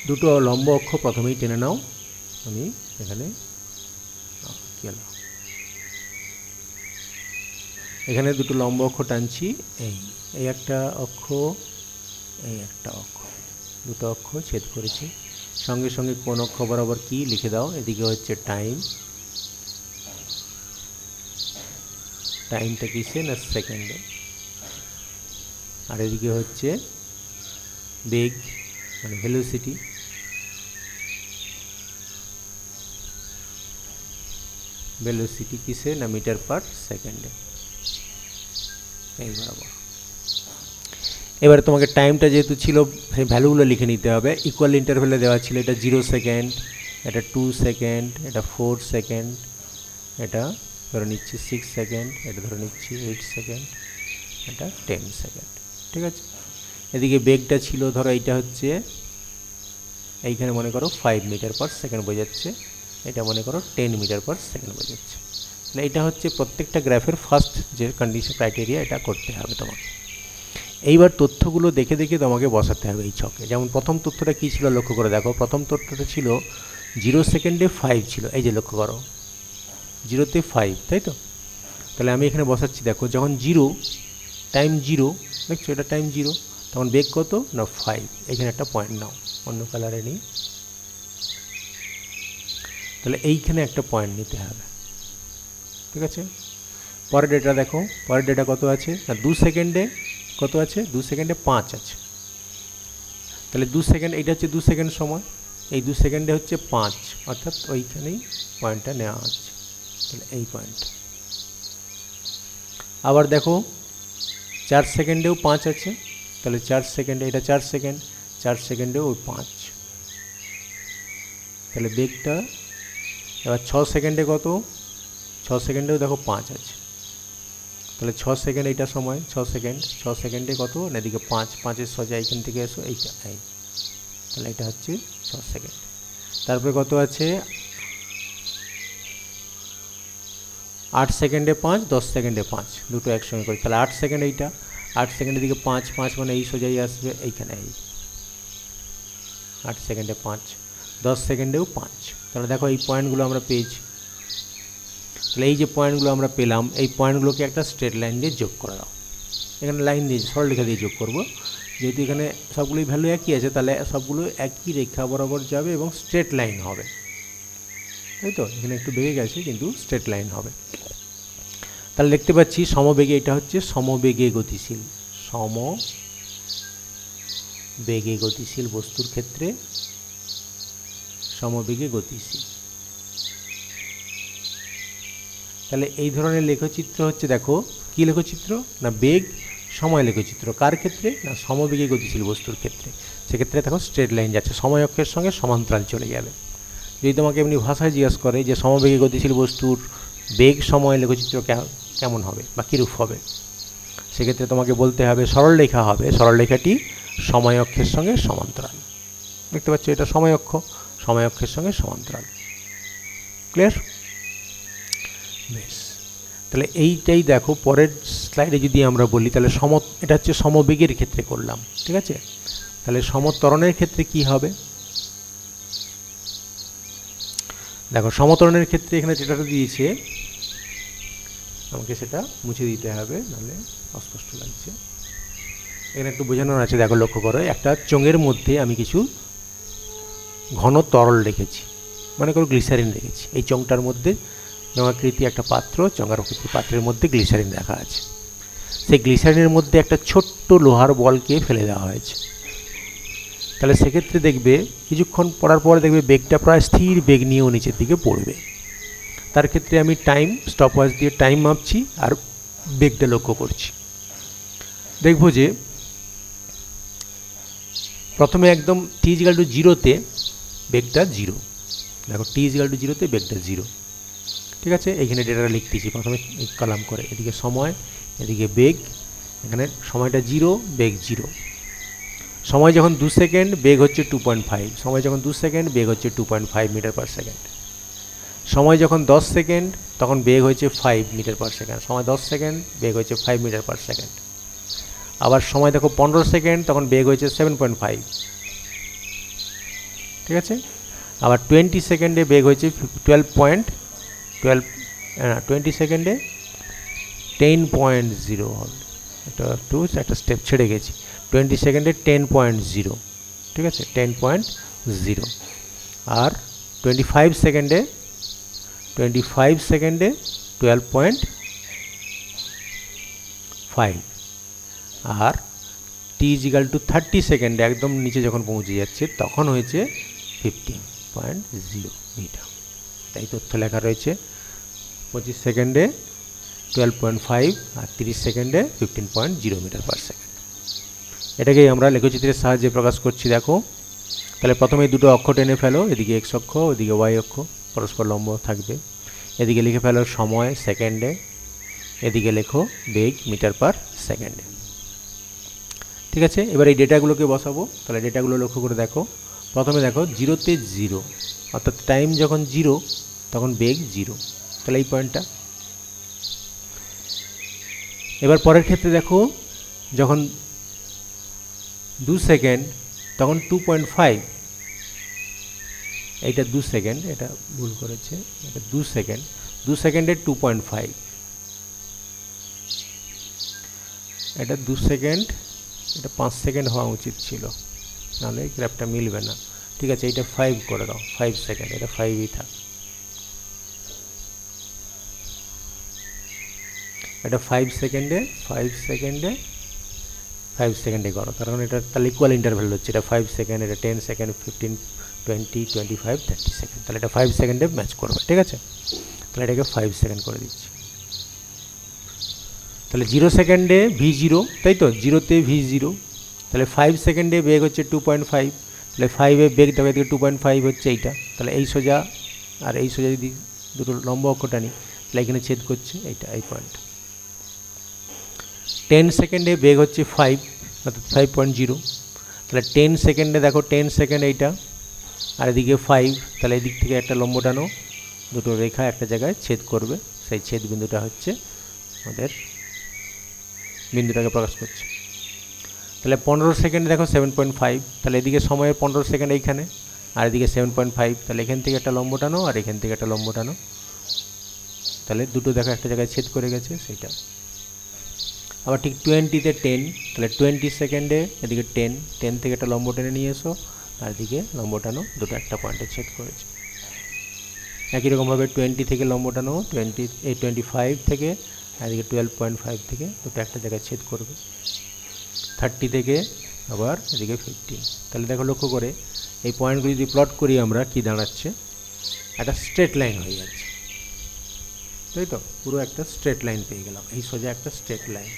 দুটো লম্ব অক্ষ প্রথমেই টেনে নাও। আমি এখানে কী হলো, এখানে দুটো লম্ব অক্ষ টানছি, এই একটা অক্ষ, এই একটা অক্ষ, দুটো অক্ষ ছেদ করেছি। সঙ্গে সঙ্গে কোন অক্ষ বরাবর কি লিখে দাও, এদিকে হচ্ছে টাইম, টাইমটা কিসে না সেকেন্ডে, আর এদিকে হচ্ছে বেগ মানে ভেলোসিটি, ভেলোসিটি কিসে না মিটার পার সেকেন্ডে, এই বরাবর। এবারে তোমাকে টাইমটা যেহেতু ছিল সেই ভ্যালুগুলো লিখে নিতে হবে। ইকুয়াল ইন্টারভ্যালে দেওয়া ছিল, এটা 0 সেকেন্ড, এটা 2 সেকেন্ড, এটা 4 সেকেন্ড, এটা ধরে নিচ্ছি 6 সেকেন্ড, এটা ধরে নিচ্ছি 8 সেকেন্ড, এটা 10 সেকেন্ড, ঠিক আছে? এদিকে বেগটা ছিল ধরো এইটা হচ্ছে, এইখানে মনে করো 5 মিটার পার সেকেন্ড বোঝাচ্ছে, এটা মনে করো 10 মিটার পার সেকেন্ড বোঝাচ্ছে। তাহলে এটা হচ্ছে প্রত্যেকটা গ্রাফের ফার্স্ট যে কন্ডিশন ক্রাইটেরিয়া, এটা করতে হবে তোমাকে। এইবার তথ্যগুলো দেখে দেখে তোমাকে বসাতে হবে এই ছকে। যেমন প্রথম তথ্যটা কী ছিল লক্ষ্য করে দেখো, প্রথম তথ্যটা ছিল 0 সেকেন্ডে 5 ছিল, এই যে লক্ষ্য করো 0-তে 5, তাই তো? তাহলে আমি এখানে বসাচ্ছি, দেখো যখন 0 টাইম 0, দেখছো এটা টাইম 0, তখন বেগ কত না 5। এখানে একটা পয়েন্ট নাও, অন্য কালারে নিই, তাহলে এইখানে একটা পয়েন্ট নিতে হবে, ঠিক আছে? পরের ডেটা দেখো, পরের ডেটা কত আছে না 2 সেকেন্ডে কত আছে, 2 সেকেন্ডে 5 আছে। তাহলে 2 সেকেন্ড, এইটা হচ্ছে 2 সেকেন্ড সময়, এই 2 সেকেন্ডে হচ্ছে 5, অর্থাৎ ওইখানেই পয়েন্টটা নেওয়া হচ্ছে, তাহলে এই পয়েন্ট। আবার দেখো 4 সেকেন্ডেও 5 আছে, তাহলে 4 সেকেন্ডে, এটা 4 সেকেন্ড, 4 সেকেন্ডেও ওই 5, তাহলে বেগটা। এবার 6 সেকেন্ডে কত, 6 সেকেন্ডেও দেখো 5 আছে, তাহলে 6 সেকেন্ড এইটা সময়, 6 সেকেন্ড, 6 সেকেন্ডে কত না এদিকে 5, 5-এর সোজা এইখান থেকে এসো এইটা, এই, তাহলে এটা হচ্ছে 6 সেকেন্ড। তারপরে কত আছে 8 সেকেন্ডে 5, 10 সেকেন্ডে 5, দুটো একসঙ্গে করি, তাহলে 8 সেকেন্ড এইটা, 8 সেকেন্ডের দিকে 5, 5 মানে এই সোজাই আসবে এইখানে, এই 8 সেকেন্ডে 5, 10 সেকেন্ডেও 5। তাহলে দেখো এই পয়েন্টগুলো আমরা পেয়েছি। তাহলে এই যে পয়েন্টগুলো আমরা পেলাম, এই পয়েন্টগুলোকে একটা স্ট্রেট লাইন দিয়ে যোগ করে দাও। এখানে লাইন দিয়ে সরলরেখা দিয়ে যোগ করব, যেহেতু এখানে সবগুলোই ভ্যালু একই আছে, তাহলে সবগুলো একই রেখা বরাবর যাবে এবং স্ট্রেট লাইন হবে, তাই তো? এখানে একটু বেগে গেছে কিন্তু স্ট্রেট লাইন হবে। তাহলে দেখতে পাচ্ছি সমবেগে, এটা হচ্ছে সমবেগে গতিশীল, সমবেগে গতিশীল বস্তুর ক্ষেত্রে সমবেগে গতিশীল। তাহলে এই ধরনের লেখচিত্র হচ্ছে, দেখো কি লেখচিত্র না বেগ সময় লেখচিত্র, কার ক্ষেত্রে না সমবেগে গতিশীল বস্তুর ক্ষেত্রে। সেক্ষেত্রে দেখো স্ট্রেট লাইন যাচ্ছে, সময় অক্ষের সঙ্গে সমান্তরাল চলে যাবে। যদি তোমাকে এমনি ভাষায় জিজ্ঞাসা করে যে সমবেগে গতিশীল বস্তুর বেগ সময় লেখচিত্র কেমন হবে বা কীরূপ হবে, সেক্ষেত্রে তোমাকে বলতে হবে সরলরেখা হবে, সরলরেখাটি সময় অক্ষের সঙ্গে সমান্তরাল। দেখতে পাচ্ছ এটা সময় অক্ষ, সময় অক্ষের সঙ্গে সমান্তরাল। ক্লিয়ার? বেশ, তাহলে এইটাই দেখো পরের স্লাইডে যদি আমরা বলি, তাহলে এটা হচ্ছে সমবেগের ক্ষেত্রে করলাম, ঠিক আছে? তাহলে সমত্বরণের ক্ষেত্রে কি হবে দেখো, সমত্বরণের ক্ষেত্রে এখানে যেটা দিয়েছে আমাকে সেটা মুছে দিতে হবে, নাহলে অস্পষ্ট লাগছে। এখানে একটু বোঝানোর আছে, দেখো লক্ষ্য করো, একটা চোঙের মধ্যে আমি কিছু ঘন তরল রেখেছি, মনে করো গ্লিসারিন রেখেছি। এই চোঙটার মধ্যে চঙাকৃতি একটা পাত্র, চঙাকৃতি পাত্রের মধ্যে গ্লিসারিন রাখা আছে। সেই গ্লিসারিনের মধ্যে একটা ছোট্ট লোহার বলকে ফেলে দেওয়া হয়েছে। তাহলে সেক্ষেত্রে দেখবে কিছুক্ষণ পড়ার পরে দেখবে বেগটা প্রায় স্থির বেগ নিয়েও নিচের দিকে পড়বে। তার ক্ষেত্রে আমি টাইম স্টপওয়াচ দিয়ে টাইম মাপছি আর বেগটা লক্ষ্য করছি। দেখব যে প্রথমে একদম t = 0-তে বেগটা 0। দেখো t = 0-তে বেগটা 0। ঠিক আছে, এইখানে ডেটাটা লিখতেছি প্রথমে কলাম করে, এদিকে সময়, এদিকে বেগ। এখানে সময়টা 0, বেগ 0। সময় যখন 2 সেকেন্ড, বেগ হচ্ছে 2.5। সময় যখন 2 সেকেন্ড, বেগ হচ্ছে 2.5 মিটার/সেকেন্ড। সময় যখন 10 সেকেন্ড, তখন বেগ হচ্ছে 5 মিটার/সেকেন্ড। সময় 10 সেকেন্ড, বেগ হচ্ছে 5 মিটার/সেকেন্ড। আবার সময় দেখো 15 সেকেন্ড, তখন বেগ হচ্ছে 7.5। ঠিক আছে, আবার 20 সেকেন্ডে বেগ হচ্ছে 20 সেকেন্ডে 10.0 হবে। একটা স্টেপ ছেড়ে গেছি। 20 সেকেন্ডে 10.0। ঠিক আছে, 10.0। আর 25 সেকেন্ডে 12.5। আর t = 30 সেকেন্ডে একদম নিচে যখন পৌঁছে যাচ্ছে তখন হয়েছে 15.0 মিটার। তাই তথ্য লেখা রয়েছে 25 সেকেন্ডে 12.5 আর 30 সেকেন্ডে 15.0 মিটার/সেকেন্ড। এটাকেই আমরা লেখচিত্রের সাহায্যে প্রকাশ করছি। দেখো, তাহলে প্রথমে দুটো অক্ষ টেনে ফেলো, এদিকে x অক্ষ, ওদিকে y অক্ষ, পরস্পর লম্ব থাকবে। এদিকে লিখে ফেলো সময় সেকেন্ডে, এদিকে লেখো বেগ মিটার/সেকেন্ডে। ঠিক আছে, এবার এই ডেটাগুলোকে বসাবো। তাহলে ডেটাগুলো লক্ষ্য করে দেখো। প্রথমে দেখো 0-তে 0, অর্থাৎ টাইম যখন 0 তখন বেগ 0। তাহলে এই পয়েন্টটা। এবার পরের ক্ষেত্রে দেখো যখন 2 সেকেন্ড তখন 2.5। এইটা 2 সেকেন্ড, এটা ভুল করেছে, এটা 2 সেকেন্ড। 2 সেকেন্ডে 2.5। এটা 2 সেকেন্ড, এটা 5 সেকেন্ড হওয়া উচিত ছিল, নাহলে গ্রাফটা মিলবে না। ঠিক আছে, এটা 5 করে দাও, 5 সেকেন্ড, এটা 5ই থাক। এটা 5 সেকেন্ডে 5 সেকেন্ডে করো, কারণ এটা তাহলে ইকুয়াল ইন্টারভ্যাল হচ্ছে। এটা 5 সেকেন্ড, এটা 10 সেকেন্ড, 15, 20, 25, 30 সেকেন্ড। তাহলে এটা 5 সেকেন্ডে ম্যাচ করবে। ঠিক আছে, তাহলে এটাকে 5 সেকেন্ড করে দিচ্ছি। তাহলে 0 সেকেন্ডে v0, তাই তো, 0-তে v0। তাহলে 5 সেকেন্ডে বেগ হচ্ছে 2.5। তাহলে 5-এ বেগ দেখো, এদিকে 2.5 হচ্ছে এইটা। তাহলে এই সোজা আর এই সোজা যদি দুটো লম্ব অক্ষটা নিই, তাহলে এখানে ছেদ করছে এইটা, এই পয়েন্ট। 10 সেকেন্ডে বেগ হচ্ছে 5, অর্থাৎ 5.0। তাহলে 10 সেকেন্ডে দেখো 10 সেকেন্ড এইটা, আর এদিকে 5। তাহলে এদিক থেকে একটা লম্ব টানো, দুটো রেখা একটা জায়গায় ছেদ করবে। সেই ছেদ বিন্দুটা হচ্ছে আমাদের বিন্দুটাকে প্রকাশ করছে। তাহলে 15 সেকেন্ডে দেখো 7.5। তাহলে এদিকে সময়ের 15 সেকেন্ড এইখানে, আর এদিকে 7.5। তাহলে এখান থেকে একটা লম্ব টানো আর এখান থেকে একটা লম্ব টানো। তাহলে দুটো দেখো একটা জায়গায় ছেদ করে গেছে, সেইটা। আবার ঠিক 20-তে 10। তাহলে 20 সেকেন্ডে এদিকে 10 থেকে একটা লম্ব টেনে নিয়ে এসো, আর এদিকে লম্ব টানো, দুটো একটা পয়েন্টে ছেদ করেছে। একই রকমভাবে 20 থেকে লম্ব টানো, 25 থেকে, আর এদিকে 12.5 থেকে দুটো একটা জায়গায় ছেদ করবে। 30 থেকে আবার এদিকে 15। তাহলে দেখো লক্ষ্য করে এই পয়েন্টগুলি যদি প্লট করি আমরা, কি দাঁড়াচ্ছে, একটা স্ট্রেট লাইন হয়ে যাচ্ছে, তাই তো, পুরো একটা স্ট্রেট লাইন পেয়ে গেলাম। এই সোজা একটা স্ট্রেট লাইন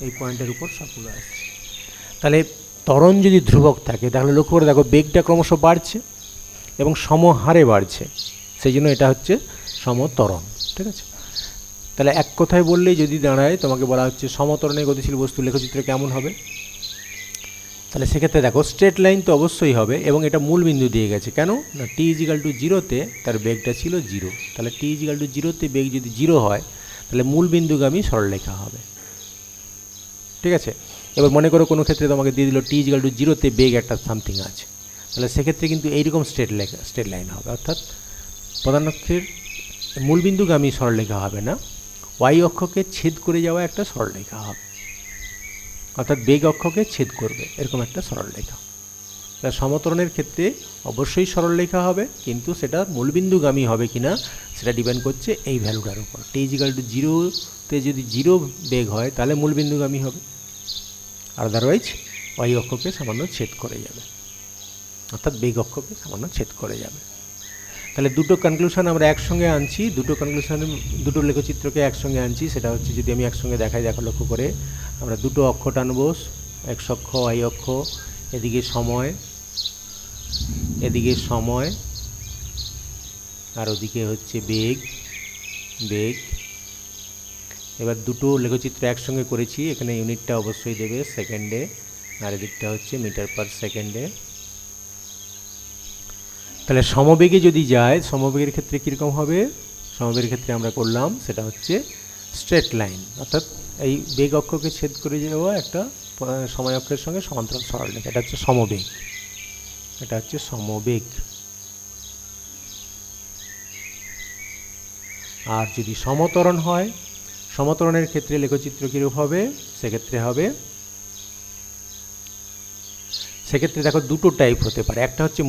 এই পয়েন্টের উপর সবগুলো আসছে। তাহলে ত্বরণ যদি ধ্রুবক থাকে, তাহলে লক্ষ্য করে দেখো বেগটা ক্রমশ বাড়ছে এবং সমহারে বাড়ছে, সেই জন্য এটা হচ্ছে সমত্বরণ। ঠিক আছে, তাহলে এক কথায় বললেই যদি দাঁড়ায়, তোমাকে বলা হচ্ছে সমত্বরণে গতিশীল বস্তু লেখচিত্র কেমন হবে। তাহলে সেক্ষেত্রে দেখো স্ট্রেট লাইন তো অবশ্যই হবে, এবং এটা মূল বিন্দু দিয়ে গেছে। কেন না, t = 0-তে তার বেগটা ছিল 0। তাহলে t = 0-তে বেগ যদি 0 হয়, তাহলে মূল বিন্দুগামী সরলরেখা হবে। ঠিক আছে, এবার মনে করো কোনো ক্ষেত্রে তোমাকে দিয়ে দিল t = 0-তে বেগ একটা সামথিং আছে, তাহলে সেক্ষেত্রে কিন্তু এইরকম স্ট্রেট লাইন হবে, অর্থাৎ প্রধান অক্ষের মূলবিন্দুগামী সরলরেখা হবে না, y অক্ষকে ছেদ করে যাওয়া একটা সরলরেখা হবে, অর্থাৎ বেগ অক্ষকে ছেদ করবে এরকম একটা সরলরেখা। তাহলে সমত্বরণের ক্ষেত্রে অবশ্যই সরলরেখা হবে, কিন্তু সেটা মূলবিন্দুগামী হবে কিনা সেটা ডিপেন্ড করছে এই ভ্যালুটার উপর। t = 0-তে যদি 0 বেগ হয় তাহলে মূলবিন্দুগামী হবে, আদারওয়াইজ ওয়াই অক্ষকে সামান্য ছেদ করে যাবে, অর্থাৎ বেগ অক্ষকে সামান্য ছেদ করে যাবে। তাহলে দুটো কনক্লুশন আমরা একসঙ্গে আনছি, দুটো লেখচিত্রকে একসঙ্গে আনছি। সেটা হচ্ছে, যদি আমি একসঙ্গে দেখাই, দেখো লক্ষ্য করে, আমরা দুটো অক্ষ টানবো, এক্স অক্ষ ওয়াই অক্ষ, এদিকে সময় আর ওদিকে হচ্ছে বেগ। এবার দুটো লেখচিত্র একসঙ্গে করেছি, এখানে ইউনিটটা অবশ্যই দেবে সেকেন্ডে, আর এদিকটা হচ্ছে মিটার পার সেকেন্ডে। তাহলে সমবেগে যদি যায়, সমবেগের ক্ষেত্রে কীরকম হবে? সমবেগের ক্ষেত্রে আমরা করলাম সেটা হচ্ছে স্ট্রেট লাইন, অর্থাৎ এই বেগ অক্ষকে ছেদ করে যাওয়া একটা সময় অক্ষের সঙ্গে সমান্তরাল সরলরেখা, এটা হচ্ছে সমবেগ। আর যদি সমতরণ হয়, সমতরণের ক্ষেত্রে লেখচিত্র কীরূপ হবে? সেক্ষেত্রে দেখো দুটো টাইপ হতে পারে। একটা হচ্ছে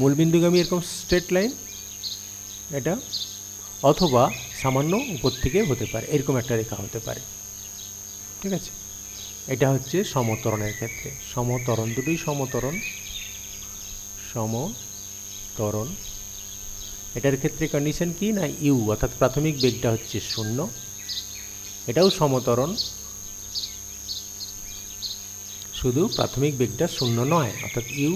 মূলবিন্দুগামী এরকম স্ট্রেট লাইন এটা, অথবা সামান্য উপর থেকে হতে পারে, এরকম একটা রেখা হতে পারে। ঠিক আছে, এটা হচ্ছে সমতরণের ক্ষেত্রে। দুটোই সমতরণ। এটার ক্ষেত্রে কন্ডিশন কি না, ইউ অর্থাৎ প্রাথমিক বেগটা হচ্ছে 0। এটাও সমতরণ, শুধু প্রাথমিক বেগটা 0 নয়, অর্থাৎ ইউ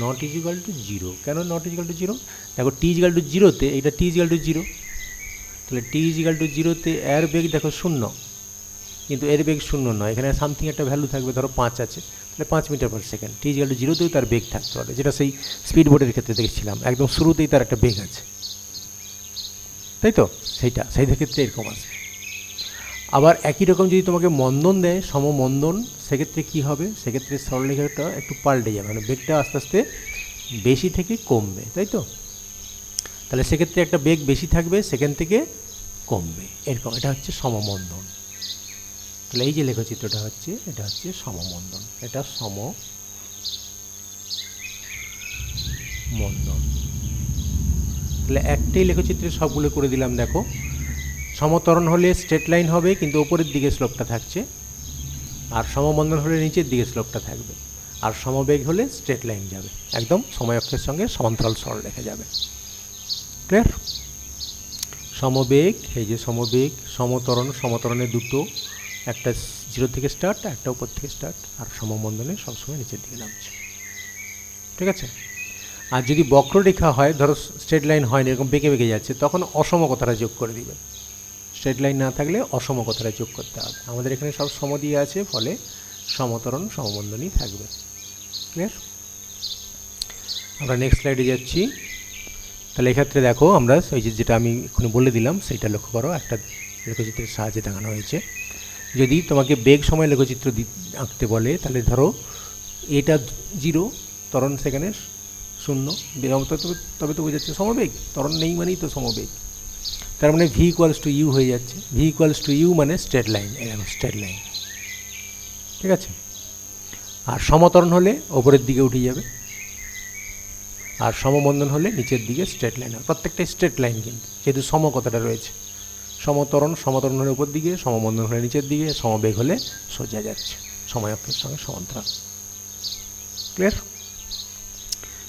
নট ইজিক্যাল টু 0। কেন নট ইজিক্যাল টু 0? দেখো টি ইজিক্যাল টু 0তে এটা টি ইজিক্যাল টু 0, তাহলে টি ইজিক্যাল টু 0তে এর বেগ দেখো 0, কিন্তু এর বেগ 0 নয়, এখানে সামথিং একটা ভ্যালু থাকবে, ধরো 5 আছে, তাহলে 5 মিটার পার সেকেন্ড। টি ইজিক্যাল টু 0তেও তার বেগ থাকতে পারে, যেটা সেই স্পিড বোটের ক্ষেত্রে দেখেছিলাম, একদম শুরুতেই তার একটা বেগ আছে, তাই তো? সেই ক্ষেত্রে এরকম আসবে। আবার একই রকম যদি তোমাকে মন্দন দেয়, সমমন্দন, সেক্ষেত্রে কী হবে? সেক্ষেত্রে সরলরেখাটা একটু পাল্টে যাবে, মানে বেগটা আস্তে আস্তে বেশি থেকে কমবে, তাই তো? তাহলে সেক্ষেত্রে একটা বেগ বেশি থাকবে, সেকেন্ড থেকে কমবে, এরকম। এটা হচ্ছে সমমন্দন। তাহলে এই যে লেখচিত্রটা হচ্ছে, এটা হচ্ছে সমমন্দন, এটা সমমন্দন। তাহলে একটাই লেখচিত্রে সবগুলো করে দিলাম। দেখো, সমতরণ হলে স্ট্রেট লাইন হবে, কিন্তু ওপরের দিকে স্লোপটা থাকছে, আর সমমন্দন হলে নিচের দিকে স্লোপটা থাকবে, আর সমবেগ হলে স্ট্রেট লাইন যাবে, একদম সময় অক্ষের সঙ্গে সমান্তরাল সরলরেখা যাবে। ক্লিয়ার? সমবেগ, এই যে সমবেগ, সমতরণে দুটো, একটা 0 থেকে স্টার্ট, একটা উপর থেকে স্টার্ট, আর সমমন্দনে সবসময় নিচের দিকে নামছে। ঠিক আছে? আর যদি বক্ররেখা হয়, ধরো স্ট্রেট লাইন হয়নি, এরকম বেঁকে যাচ্ছে, তখন অসম কথাটা যোগ করে দিবেন। স্ট্রেট লাইন না থাকলে অসম কথাটা যোগ করতে হবে। আমাদের এখানে সব সম দিয়ে আছে, ফলে সমতরণ সমমন্দনই থাকবে। ক্লিয়ার? আমরা নেক্সট স্লাইডে যাচ্ছি। তাহলে এক্ষেত্রে দেখো, আমরা ওই যেটা আমি এক্ষুনি বলে দিলাম সেইটা লক্ষ্য করো, একটা লেখচিত্রের সাহায্যে দেখানো হয়েছে। যদি তোমাকে বেগ সময় লেখচিত্র আঁকতে বলে, তাহলে ধরো এটা 0, ত্বরণ সেখানে 0, তবে তো বোঝাচ্ছে সমবেগ, ত্বরণ নেই মানেই তো সমবেগ। তার মানে ভি ইকুয়ালস টু ইউ হয়ে যাচ্ছে। ভি ইকুয়ালস টু ইউ মানে স্ট্রেট লাইন, এরকম স্ট্রেট লাইন। ঠিক আছে? আর সমতরণ হলে ওপরের দিকে উঠে যাবে, আর সমমন্দন হলে নিচের দিকে স্ট্রেট লাইন হবে। প্রত্যেকটাই স্ট্রেট লাইন, কিন্তু যেহেতু সম কথাটা রয়েছে। সমতরণ হলে উপর দিকে, সমমন্দন হলে নিচের দিকে, সমবেগ হলে সোজা যাচ্ছে, সময় অক্ষের সঙ্গে সমান্তরাল। ক্লিয়ার?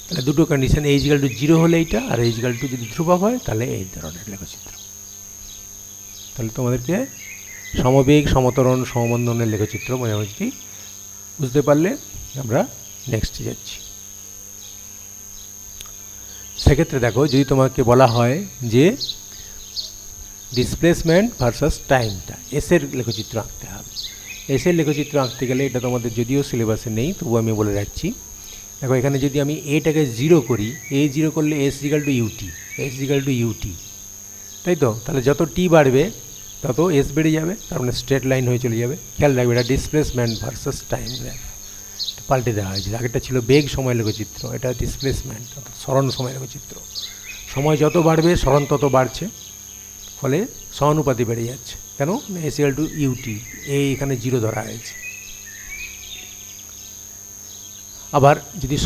তাহলে দুটো কন্ডিশন, এ ইজিক্যাল টু 0 হলে এইটা, আর এ ইজিক্যাল টু যদি ধ্রুবক হয় তাহলে এই ধরনের লেখচিত্র। তাহলে তোমাদেরকে সমবেগ, সমতরণ, সমমন্দনের লেখচিত্র মোটামুটি বুঝতে পারলে আমরা নেক্সটে যাচ্ছি। সেক্ষেত্রে দেখো, যদি তোমাকে বলা হয় যে ডিসপ্লেসমেন্ট ভার্সাস টাইমটা, এসের লেখচিত্র আঁকতে হবে। এসের লেখচিত্র আঁকতে গেলে, এটা তোমাদের যদিও সিলেবাসে নেই, তবু আমি বলে রাখছি। দেখো, এখানে যদি আমি এটাকে 0 করি, এ 0 করলে এস ইজিক্যাল টু ইউটি, তাই তো? তাহলে যত টি বাড়বে তত এস বেড়ে যাবে, তার মানে স্ট্রেট লাইন হয়ে চলে যাবে। খেয়াল রাখবে, এটা ডিসপ্লেসমেন্ট ভার্সাস টাইম পাল্টে দেওয়া হয়েছে। আগেরটা ছিল বেগ সময় লেখচিত্র, এটা ডিসপ্লেসমেন্ট অর্থাৎ সরণ সময় লেখচিত্র। সময় যত বাড়বে সরণ তত বাড়ছে, ফলে সমানুপাতি বেড়ে যাচ্ছে। কেন? এস ইকুয়াল টু ইউটি, এখানে 0 ধরা হয়েছে। আবার যদি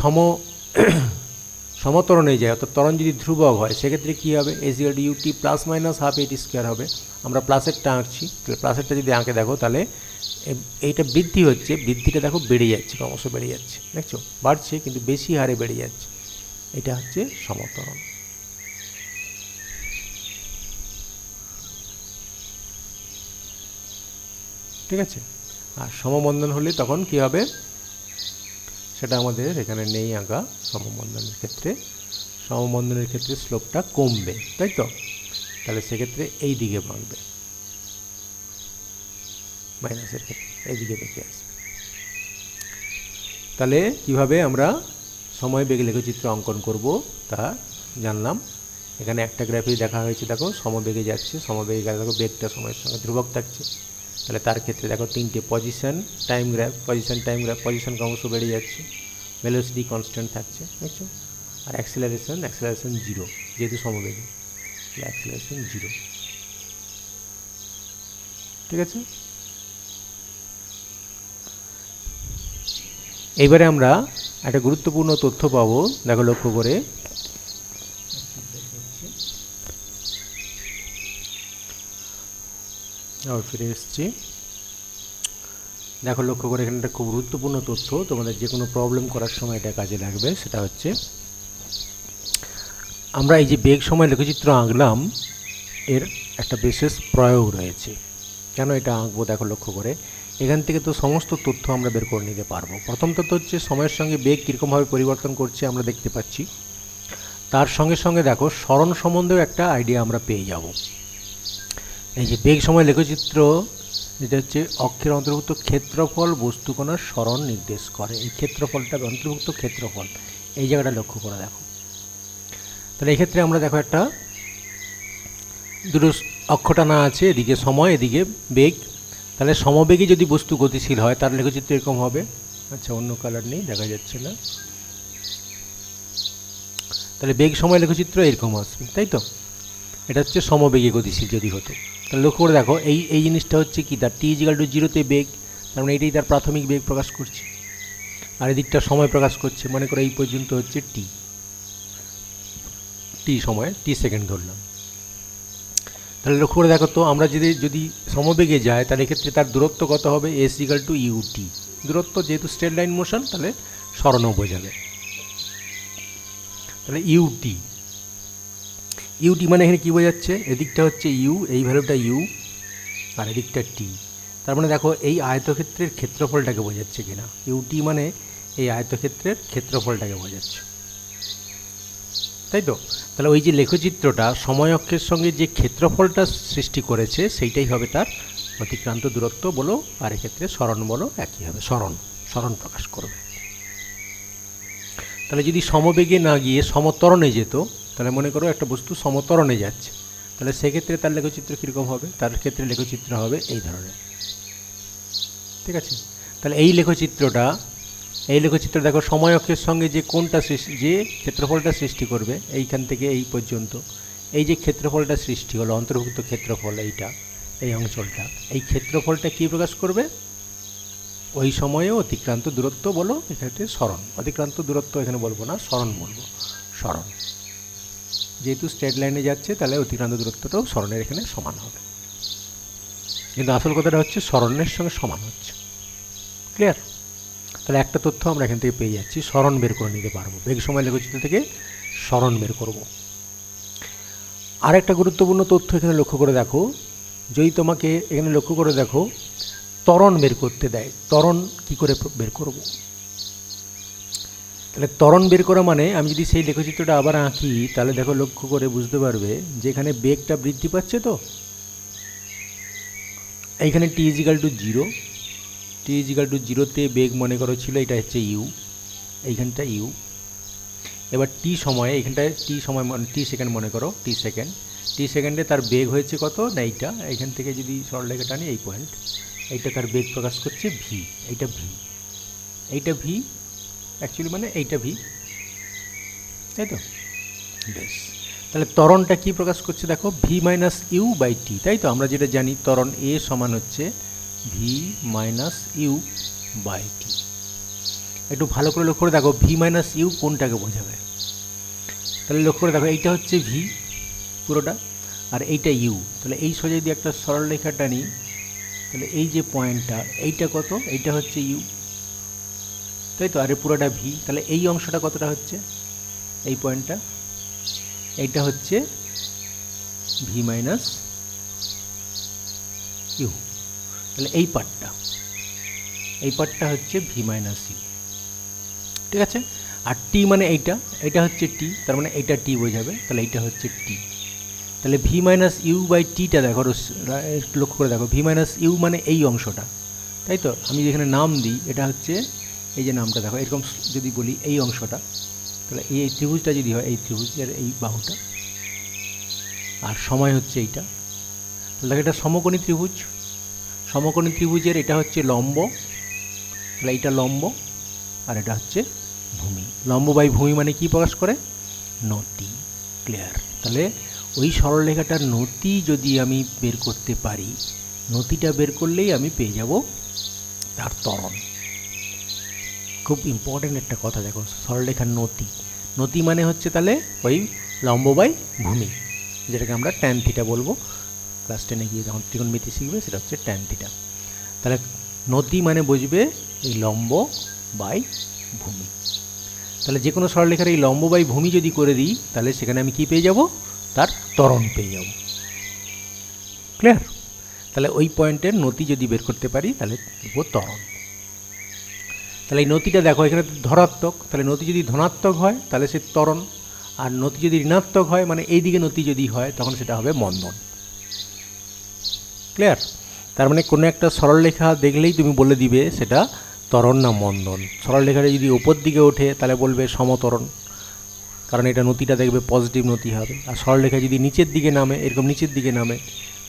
সমতরণে যায়, অর্থাৎ ত্বরণ যদি ধ্রুবক হয়, সেক্ষেত্রে কী হবে? S equal to UT plus minus half এটি স্কোয়ার হবে। আমরা প্লাসেরটা আঁকছি, তাহলে প্লাসেরটা যদি আঁকে দেখো, তাহলে এইটা বৃদ্ধি হচ্ছে, বৃদ্ধিটা দেখো বেড়ে যাচ্ছে, ক্রমশ বেড়ে যাচ্ছে, দেখছো বাড়ছে কিন্তু বেশি হারে বেড়ে যাচ্ছে, এটা হচ্ছে সমত্বরণ। ঠিক আছে। আর সমবন্ধন হলে তখন কি হবে, সেটা আমাদের এখানে নেই আঁকা। সমবন্ধনের ক্ষেত্রে, সমবন্ধনের ক্ষেত্রে স্লোপটা কমবে, তাই তো, তাহলে সেক্ষেত্রে এই দিকে বাড়বে, মাইনাসের ক্ষেত্রে এই দিকে বেঁকে আসবে। তাহলে কিভাবে আমরা সময় বেগ লেখচিত্র অঙ্কন করব তা জানলাম। এখানে একটা গ্রাফে দেখা হয়েছে, দেখো সমবেগে যাচ্ছে, সমবেগে গেলে দেখো বেগটা সময়ের সঙ্গে ধ্রুবক থাকছে, তাহলে তার ক্ষেত্রে দেখো তিনটে position time graph, position time graph, position ক্রমশ বেড়ে যাচ্ছে, ভেলোসিটি কনস্ট্যান্ট থাকছে, দেখছো। আর অ্যাক্সেলারেশন জিরো, যেহেতু সমবেগে অ্যাক্সেলারেশন জিরো। ঠিক আছে। এইবারে আমরা একটা গুরুত্বপূর্ণ তথ্য পাবো, দেখো লক্ষ্য করে। ফিরে এসছি, দেখো লক্ষ্য করে, এখানে একটা খুব গুরুত্বপূর্ণ তথ্য, তোমাদের যে কোনো প্রবলেম করার সময় এটা কাজে লাগবে। সেটা হচ্ছে, আমরা এই যে বেগ সময় লেখচিত্র আঁকলাম, এর একটা বিশেষ প্রয়োগ রয়েছে। কেন এটা আঁকবো দেখো লক্ষ্য করে, এখান থেকে তো সমস্ত তথ্য আমরা বের করে নিতে পারবো। প্রথম তথ্য হচ্ছে সময়ের সঙ্গে বেগ কীরকমভাবে পরিবর্তন করছে আমরা দেখতে পাচ্ছি, তার সঙ্গে সঙ্গে দেখো সরণ সম্বন্ধেও একটা আইডিয়া আমরা পেয়ে যাব। এই যে বেগ সময় লেখচিত্র, এটা হচ্ছে অক্ষের অন্তর্ভুক্ত ক্ষেত্রফল বস্তুকণার সরণ নির্দেশ করে। এই ক্ষেত্রফলটা অন্তর্ভুক্ত ক্ষেত্রফল, এই জায়গাটা লক্ষ্য করে দেখো। তাহলে এক্ষেত্রে আমরা দেখো একটা দুটো অক্ষটানা আছে, এদিকে সময় এদিকে বেগ। তাহলে সমবেগে যদি বস্তু গতিশীল হয় তার লেখচিত্র এরকম হবে। আচ্ছা, অন্য কালার নেই, দেখা যাচ্ছে না। তাহলে বেগ সময় লেখচিত্র এরকম আসবে, তাই তো। এটা হচ্ছে সমবেগে গতিশীল যদি হতো। তাহলে লক্ষ্য করে দেখো, এই জিনিসটা হচ্ছে কি, তার t=0 বেগ, তার মানে এটাই তার প্রাথমিক বেগ প্রকাশ করছে, আর এদিকটা সময় প্রকাশ করছে। মনে করো এই পর্যন্ত হচ্ছে টি সময়, টি সেকেন্ড ধরলাম। তাহলে লক্ষ্য করে দেখো তো, আমরা যদি সমবেগে যায় তাহলে এক্ষেত্রে তার দূরত্ব কত হবে, s=ut। দূরত্ব যেহেতু স্ট্রেট লাইন মোশন, তাহলে সরণও বোঝাবে। তাহলে ইউটি মানে এখানে কী বোঝাচ্ছে, এদিকটা হচ্ছে ইউ, এই ভ্যালুটা ইউ, আর এদিকটা টি। তার মানে দেখো এই আয়তক্ষেত্রের ক্ষেত্রফলটাকে বোঝাচ্ছে কিনা। ইউটি মানে এই আয়তক্ষেত্রের ক্ষেত্রফলটাকে বোঝাচ্ছে, তাই তো। তাহলে ওই যে লেখচিত্রটা সময় অক্ষের সঙ্গে যে ক্ষেত্রফলটা সৃষ্টি করেছে, সেইটাই হবে তার অতিক্রান্ত দূরত্ব বলো, আর এক্ষেত্রে সরণ বলো একই হবে, সরণ প্রকাশ করবে। তাহলে যদি সমবেগে না গিয়ে সমত্বরণে যেত, তাহলে মনে করো একটা বস্তু সমত্বরণে যাচ্ছে, তাহলে সেক্ষেত্রে তার লেখচিত্র কীরকম হবে, তার ক্ষেত্রে লেখচিত্র হবে এই ধরনের। ঠিক আছে। তাহলে এই লেখচিত্র দেখো সময় অক্ষের সঙ্গে যে কোনটা যে ক্ষেত্রফলটা সৃষ্টি করবে, এইখান থেকে এই পর্যন্ত এই যে ক্ষেত্রফলটা সৃষ্টি হলো, অন্তর্ভুক্ত ক্ষেত্রফল, এইটা, এই অঞ্চলটা, এই ক্ষেত্রফলটা কী প্রকাশ করবে, ওই সময়ে অতিক্রান্ত দূরত্ব বলো, এক্ষেত্রে সরণ। অতিক্রান্ত দূরত্ব এখানে বলবো না, সরণ বলবো, সরণ। যেহেতু স্ট্রেট লাইনে যাচ্ছে, তাহলে অতিক্রান্ত দূরত্বটাও সরণের এখানে সমান হবে, কিন্তু আসল কথাটা হচ্ছে সরণের সঙ্গে সমান হচ্ছে। ক্লিয়ার। তাহলে একটা তথ্য আমরা এখান থেকে পেয়ে যাচ্ছি, সরণ বের করে নিতে পারবো। বেগ সময় লেখচিত্র থেকে সরণ বের করব। আর একটা গুরুত্বপূর্ণ তথ্য এখানে লক্ষ্য করে দেখো, যদি তোমাকে এখানে লক্ষ্য করে দেখো ত্বরণ বের করতে দেয়, ত্বরণ কি করে বের করব। তাহলে ত্বরণ বের করা মানে, আমি যদি সেই লেখচিত্রটা আবার আঁকি, তাহলে দেখো লক্ষ্য করে বুঝতে পারবে যে এখানে বেগটা বৃদ্ধি পাচ্ছে, তো এইখানে t=0, t=0তে বেগ মনে করো ছিল, এটা হচ্ছে ইউ, এইখানটা ইউ। এবার টি সময়ে, এখানটায় টি সময় টি সেকেন্ড মনে করো, টি সেকেন্ডে তার বেগ হয়েছে কত না, এইটা, এইখান থেকে যদি সরলরেখা টানি এই পয়েন্ট, এইটা তার বেগ প্রকাশ করছে ভি, এইটা ভি অ্যাকচুয়ালি মানে এইটা ভি, তাই তো। বেশ, তাহলে ত্বরণটা কি প্রকাশ করছে দেখো, v-u/t, তাই তো। আমরা যেটা জানি ত্বরণ এ সমান হচ্ছে v-u/t। একটু ভালো করে লক্ষ্য করে দেখো v-u কোনটাকে বোঝাবে। তাহলে লক্ষ্য করে দেখো, এইটা হচ্ছে ভি পুরোটা, আর এইটা ইউ। তাহলে এই সোজা যদি একটা সরলরেখা টানি, তাহলে এই যে পয়েন্টটা, এইটা কত, এইটা হচ্ছে ইউ, তাই তো, আরে পুরোটা ভি। তাহলে এই অংশটা কতটা হচ্ছে, এই পয়েন্টটা, এইটা হচ্ছে ভি মাইনাস ইউ। তাহলে এই পার্টটা হচ্ছে ভি মাইনাস ইউ, ঠিক আছে। আর টি মানে এইটা হচ্ছে টি, তার মানে এইটা টি বোঝাবে, তাহলে এইটা হচ্ছে টি। তাহলে ভি মাইনাস ইউ বাই টিটা দেখো, লক্ষ্য করে দেখো, ভি মাইনাস ইউ মানে এই অংশটা, তাই তো। আমি যেখানে নাম দিই, এটা হচ্ছে এই যে নামটা দেখো, এরকম যদি বলি এই অংশটা, তাহলে এই ত্রিভুজটা যদি হয়, এই ত্রিভুজের এই বাহুটা, আর সময় হচ্ছে এইটা, তাহলে দেখো এটা সমকোণী ত্রিভুজ। সমকোণী ত্রিভুজের এটা হচ্ছে লম্ব, তাহলে এইটা লম্ব, আর এটা হচ্ছে ভূমি। লম্ব বাই ভূমি মানে কি প্রকাশ করে, নতি। ক্লিয়ার। তাহলে ওই সরলরেখাটার নতি যদি আমি বের করতে পারি, নতিটা বের করলেই আমি পেয়ে যাব তার ত্বরণ। খুব ইম্পর্টেন্ট একটা কথা দেখো, সরলরেখার নতি মানে হচ্ছে তাহলে ওই লম্ব বাই ভূমি, যেটাকে আমরা ট্যান থিটা বলবো। ক্লাস 10-এ গিয়ে যখন ত্রিকোণমিতি শিখবে, সেটা হচ্ছে ট্যান থিটা। তাহলে নতি মানে বুঝবে এই লম্ব বাই ভূমি। তাহলে যে কোনো সরলরেখার এই লম্ব বাই ভূমি যদি করে দিই, তাহলে সেখানে আমি কি পেয়ে যাব, তার ত্বরণ পেয়ে যাব। ক্লিয়ার। তাহলে ওই পয়েন্টের নতি যদি বের করতে পারি, তাহলে দেবো ত্বরণ। তাহলে এই নতিটা দেখো, এখানে ধনাত্মক, তাহলে নতি যদি ধনাত্মক হয় তাহলে সে ত্বরণ, আর নতি যদি ঋণাত্মক হয়, মানে এই দিকে নতি যদি হয়, তখন সেটা হবে মন্দন। ক্লিয়ার। তার মানে কোনো একটা সরলরেখা দেখলেই তুমি বলে দিবে সেটা ত্বরণ না মন্দন। সরলরেখাটা যদি উপর দিকে ওঠে, তাহলে বলবে সমত্বরণ, কারণ এটা নতিটা দেখবে পজিটিভ নতি হবে। আর সরলরেখা যদি নিচের দিকে নামে, এরকম নিচের দিকে নামে,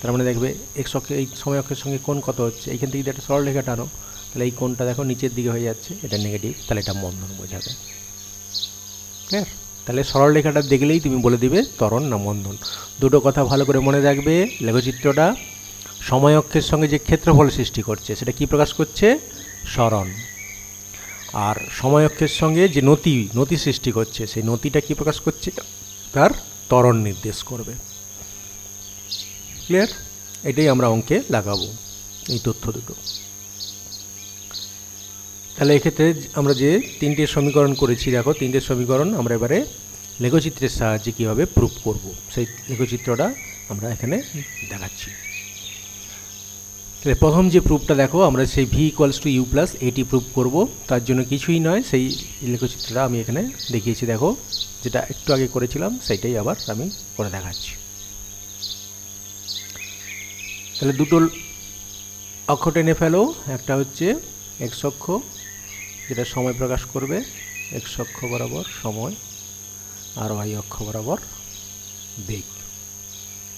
তার মানে দেখবে এক্স অক্ষে, এই সময় অক্ষের সঙ্গে কোণ কত হচ্ছে, এইখান থেকে যদি একটা সরলরেখা টানো, তাহলে এই কোণটা দেখো নিচের দিকে হয়ে যাচ্ছে, এটা নেগেটিভ, তাহলে এটা মন্দন বোঝাবে। ক্লিয়ার। তাহলে সরলরেখাটা দেখলেই তুমি বলে দিবে ত্বরণ না মন্দন। দুটো কথা ভালো করে মনে রাখবে। লেখচিত্রটা সময় অক্ষের সঙ্গে যে ক্ষেত্রফল সৃষ্টি করছে, সেটা কি প্রকাশ করছে, সরণ। আর সময় অক্ষের সঙ্গে যে নতি সৃষ্টি করছে, সেই নতিটা কি প্রকাশ করছে, তার ত্বরণ নির্দেশ করবে। ক্লিয়ার। এটাই আমরা অঙ্কে লাগাবো, এই তথ্য দুটো। তাহলে এক্ষেত্রে আমরা যে তিনটে সমীকরণ করেছি, দেখো তিনটে সমীকরণ আমরা এবারে লেখচিত্রের সাহায্যে কীভাবে প্রুফ করব, সেই লেখচিত্রটা আমরা এখানে দেখাচ্ছি। তাহলে প্রথম যে প্রুফটা দেখো, আমরা সেই v equals to you plus এটি প্রুফ করব। তার জন্য কিছুই নয়, সেই লেখচিত্রটা আমি এখানে দেখিয়েছি, দেখো যেটা একটু আগে করেছিলাম সেইটাই আবার আমি করে দেখাচ্ছি। তাহলে দুটো অক্ষ টেনে ফেলো, একটা হচ্ছে এক্স অক্ষ, যেটা সময় প্রকাশ করবে, এক্স অক্ষ বরাবর সময়, আর ওয়াই অক্ষ বরাবর বেগ।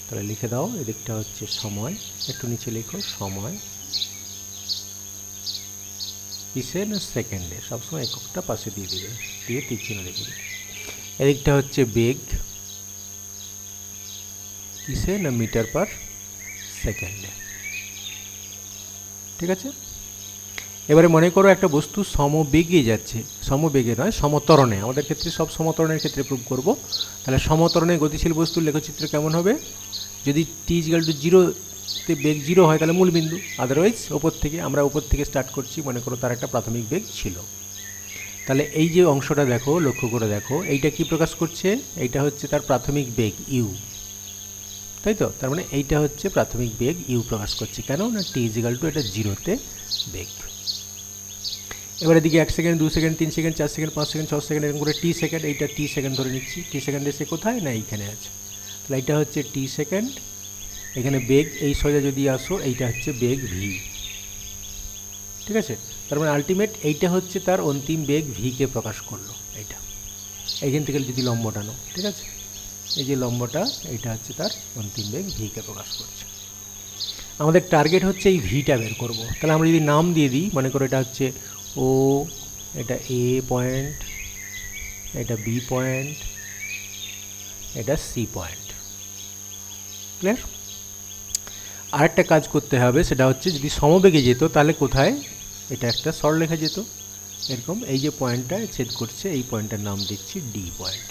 তাহলে লিখে দাও, এদিকটা হচ্ছে সময়, একটু নিচে লিখো সময়, কিসে না সেকেন্ডে, সবসময় এককটা পাশে দিয়ে দিবে, দিয়ে তীর চিহ্ন রেখে দিবে। এদিকটা হচ্ছে বেগ, কিসে না মিটার পার সেকেন্ডে। ঠিক আছে। এবারে মনে করো একটা বস্তু সমবেগে যাচ্ছে, সমবেগে নয় সমত্বরণে, আমাদের ক্ষেত্রে সব সমত্বরণের ক্ষেত্রে প্রুভ করব। তাহলে সমত্বরণে গতিশীল বস্তুর লেখচিত্র কেমন হবে, যদি টি ইকুয়াল টু 0-তে বেগ 0 হয়, তাহলে মূল বিন্দু, আদারওয়াইজ আমরা উপর থেকে স্টার্ট করছি, মনে করো তার একটা প্রাথমিক বেগ ছিল। তাহলে এই যে অংশটা দেখো, লক্ষ্য করে দেখো, এইটা কি প্রকাশ করছে, এইটা হচ্ছে তার প্রাথমিক বেগ ইউ, তাই তো। তার মানে এইটা হচ্ছে প্রাথমিক বেগ ইউ প্রকাশ করছে, কেন না টি ইকুয়াল টু এটা 0-তে বেগ। এবারে দিকে 1 second, 2 second, 3 second, 4 second, 5 second, 6 second, এরকম করে টি সেকেন্ড, এইটা টি সেকেন্ড ধরে নিচ্ছি। টি সেকেন্ড এসে কোথায় না এইখানে আছে, তাহলে এইটা হচ্ছে টি সেকেন্ড, এখানে বেগ এই সোজা যদি আসো, এইটা হচ্ছে বেগ ভি। ঠিক আছে। তার মানে আলটিমেট এইটা হচ্ছে তার অন্তিম বেগ ভিকে প্রকাশ করলো, এইটা এইখান থেকে যদি লম্ব টানো, ঠিক আছে, এই যে লম্বটা, এইটা হচ্ছে তার অন্তিম বেগ ভিকে প্রকাশ করছে। আমাদের টার্গেট হচ্ছে এই ভিটা বের করব। তাহলে আমরা যদি নাম দিয়ে দিই, মনে করো এটা হচ্ছে ও, এটা এ পয়েন্ট, এটা বি পয়েন্ট, এটা সি পয়েন্ট। ক্লিয়ার। আরেকটা কাজ করতে হবে, সেটা হচ্ছে যদি সমবেগে যেত, তাহলে কোথায়, এটা একটা সরলরেখা যেত এরকম, এই যে পয়েন্টটা ছেদ করছে, এই পয়েন্টটার নাম দিচ্ছি ডি পয়েন্ট।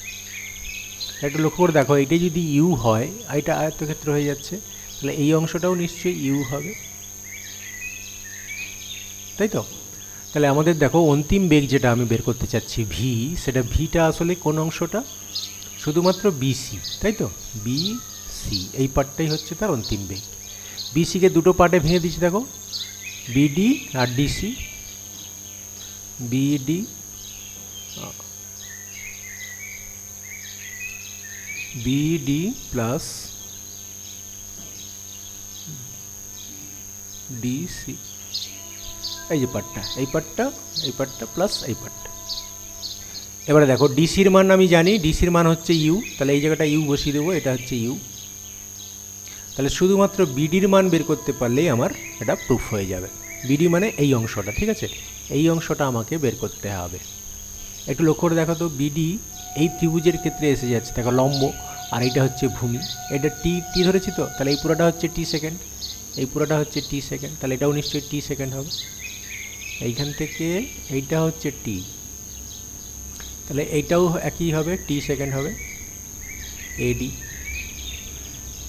একটা লক্ষ্য করে দেখো, এইটা যদি ইউ হয়, এটা আয়তক্ষেত্র হয়ে যাচ্ছে, তাহলে এই অংশটাও নিশ্চয়ই ইউ হবে। তাই তো? তাহলে আমাদের দেখো অন্তিম বেগ যেটা আমি বের করতে চাচ্ছি ভি, সেটা ভিটা আসলে কোন অংশটা? শুধুমাত্র বিসি, তাই তো? বিসি এই পার্টটাই হচ্ছে তার অন্তিম বেগ। বিসিকে দুটো পার্টে ভেঙে দিচ্ছি দেখো, বিডি আর DC. BD BD plus DC, এই যে পার্টটা, এই পার্টটা, এই পার্টটা প্লাস এই পার্টটা। এবারে দেখো ডিসির মান আমি জানি, ডিসির মান হচ্ছে ইউ, তাহলে এই জায়গাটা ইউ বসিয়ে দেবো, এটা হচ্ছে ইউ। তাহলে শুধুমাত্র বিডির মান বের করতে পারলেই আমার এটা প্রুফ হয়ে যাবে। বিডি মানে এই অংশটা, ঠিক আছে? এই অংশটা আমাকে বের করতে হবে। একটু লক্ষ্য করে দেখো তো, বিডি এই ত্রিভুজের ক্ষেত্রে এসে যাচ্ছে, দেখো লম্ব, আর এইটা হচ্ছে ভূমি। এটা টি টি ধরেছি তো, তাহলে এই পুরোটা হচ্ছে টি সেকেন্ড, এই পুরোটা হচ্ছে টি সেকেন্ড, তাহলে এটাও নিশ্চয়ই টি সেকেন্ড হবে। এইখান থেকে এইটা হচ্ছে টি, তাহলে এইটাও একই হবে, টি সেকেন্ড হবে, এডি।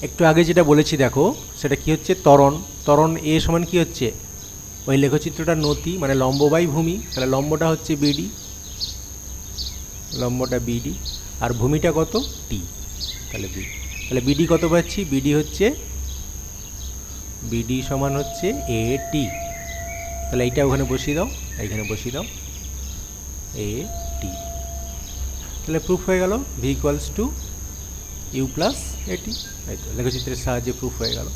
একটু আগে যেটা বলেছি দেখো, সেটা কি হচ্ছে? ত্বরণ। ত্বরণ এ সমান কি হচ্ছে? ওই লেখচিত্রটা নতি মানে লম্ব বাই ভূমি, তাহলে লম্বটা হচ্ছে বিডি, লম্বটা বিডি, আর ভূমিটা কত? টি, তাহলে বি। তাহলে বিডি কত পাচ্ছি? বিডি হচ্ছে, বিডি সমান হচ্ছে এ টি। তাহলে এইটা ওখানে বসিয়ে দাও, এইখানে বসিয়ে দাও, এ টি। তাহলে প্রুফ হয়ে গেল v equals to you plus এটি। এই তো লেখচিত্রের সাহায্যে প্রুফ হয়ে গেল।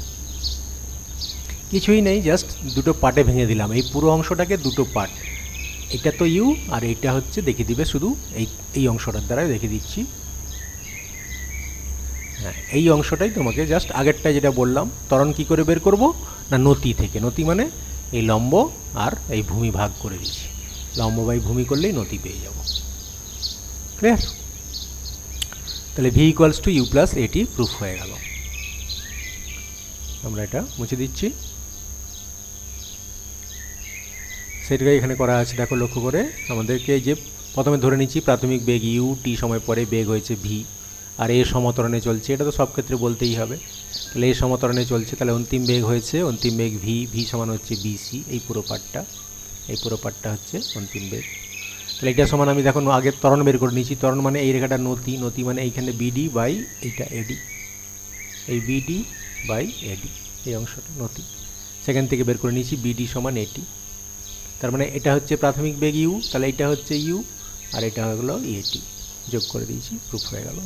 কিছুই নেই, জাস্ট দুটো পার্টে ভেঙে দিলাম এই পুরো অংশটাকে, দুটো পার্ট। এটা তো ইউ, আর এইটা হচ্ছে দেখিয়ে দিবে শুধু এই অংশটার দ্বারাই দেখিয়ে দিচ্ছি। হ্যাঁ, এই অংশটাই তোমাকে জাস্ট আগেরটা যেটা বললাম, ত্বরণ কী করে বের করব না, নতি থেকে। নতি মানে এই লম্ব আর এই ভূমি ভাগ করে দিচ্ছি, লম্ব বাই ভূমি করলেই নতি পেয়ে যাব। ক্লিয়ার? তাহলে v equals to you plus এটি প্রুফ হয়ে গেল। আমরা এটা মুছে দিচ্ছি। সেটাই এখানে করা আছে, দেখো লক্ষ্য করে। আমাদেরকে যে প্রথমে ধরে নিচ্ছি প্রাথমিক বেগ ইউ, টি সময় পরে বেগ হয়েছে ভি, আর এ সমতরণে চলছে, এটা তো সব ক্ষেত্রে বলতেই হবে। তাহলে এ সমতরণে চলছে, তাহলে অন্তিম বেগ হয়েছে, অন্তিম বেগ ভি, ভি সমান হচ্ছে বিসি, এই পুরো পার্টটা, এই পুরো পার্টটা হচ্ছে অন্তিম বেগ। তাহলে এটা সমান আমি দেখুন আগে ত্বরণ বের করে নিচ্ছি। ত্বরণ মানে এই রেখাটা নতি, নতি মানে এইখানে বিডি বাই এইটা এডি, এই বিডি বাই এডি, এই অংশটা নতি। সেখান থেকে বের করে নিয়েছি বিডি সমান এটি। তার মানে এটা হচ্ছে প্রাথমিক বেগ ইউ, তাহলে এটা হচ্ছে ইউ, আর এটা হলো এটি, যোগ করে দিয়েছি, প্রুফ হয়ে গেল।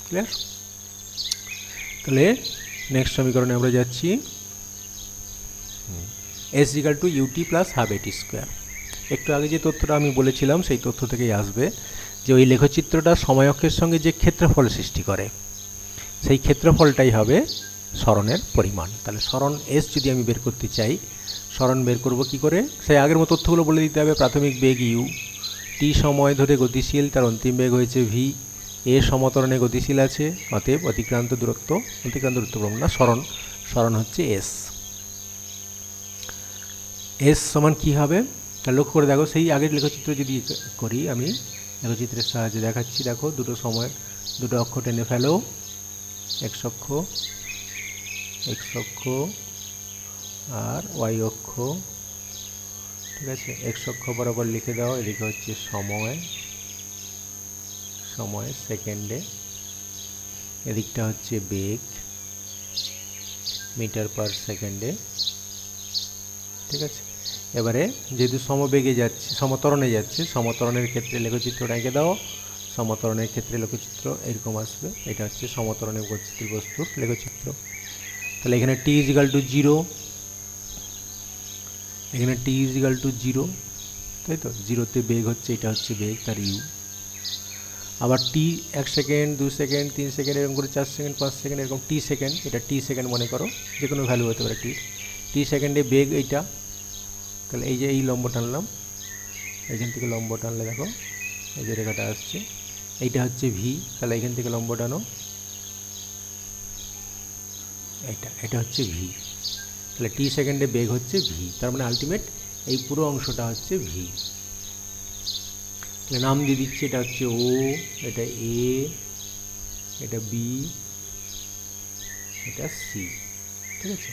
ক্লিয়ার? তাহলে নেক্সট সমীকরণে আমরা যাচ্ছি, s equal to UT plus half এটি স্কোয়ার। একটু আগে যে তথ্যটা আমি বলেছিলাম সেই তথ্য থেকেই আসবে, যে ওই লেখচিত্রটা সময় অক্ষের সঙ্গে যে ক্ষেত্রফল সৃষ্টি করে, সেই ক্ষেত্রফলটাই হবে সরণের পরিমাণ। তাহলে সরণ এস যদি আমি বের করতে চাই, সরণ বের করব কি করে? সেই আগের মতো তথ্যগুলো বলে দিতে হবে। প্রাথমিক বেগ ইউ, টি সময় ধরে গতিশীল, তার অন্তিম বেগ হয়েছে ভি, এ সমতরণে গতিশীল আছে, অতএব অতিক্রান্ত দূরত্ব না, সরণ, সরণ হচ্ছে এস। এস সমান কী হবে? তা লক্ষ্য করে দেখো, সেই আগের লেখচিত্র যদি করি, আমি লেখচিত্রের সাহায্যে দেখাচ্ছি। দেখো দুটো সময়, দুটো অক্ষ টেনে ফেলো, এক্স অক্ষ, এক্স অক্ষ আর ওয়াই অক্ষ, ঠিক আছে? এক্স অক্ষ বরাবর লিখে দাও, এদিকে হচ্ছে সময়, সময় সেকেন্ডে, এদিকটা হচ্ছে বেগ মিটার পার সেকেন্ডে, ঠিক আছে? এবারে যেহেতু সমবেগে যাচ্ছে, সমতরণে যাচ্ছে, সমতরণের ক্ষেত্রে লেখচিত্রটা এঁকে দাও। সমতরণের ক্ষেত্রে লেখচিত্র এরকম আসবে, এটা হচ্ছে সমতরণে গতিশীল বস্তুর লেখচিত্র। তাহলে এখানে টি ইজ ইকাল টু 0, এখানে টি ইজ ইকাল টু 0, তাই তো? 0তে বেগ হচ্ছে, এটা হচ্ছে বেগ, তার ইউ। আবার টি 1 সেকেন্ড, 2 সেকেন্ড, 3 সেকেন্ড, এরকম করে 4 সেকেন্ড, 5 সেকেন্ড, এরকম টি সেকেন্ড, এটা টি সেকেন্ড মনে করো, যে কোনো ভ্যালু হতে পারে টি। টি সেকেন্ডে বেগ এইটা, তাহলে এই যে এই লম্ব টানলাম, এইখান থেকে লম্ব টানলে দেখো এই যে রেখাটা আসছে, এইটা হচ্ছে ভি, তাহলে এইখান থেকে লম্ব টানো, এটা হচ্ছে ভি। তাহলে টি সেকেন্ডে বেগ হচ্ছে ভি, তার মানে আলটিমেট এই পুরো অংশটা হচ্ছে ভি। তাহলে নাম দিয়ে দিচ্ছি, এটা হচ্ছে ও, এটা এ, এটা বি, এটা সি, ঠিক আছে?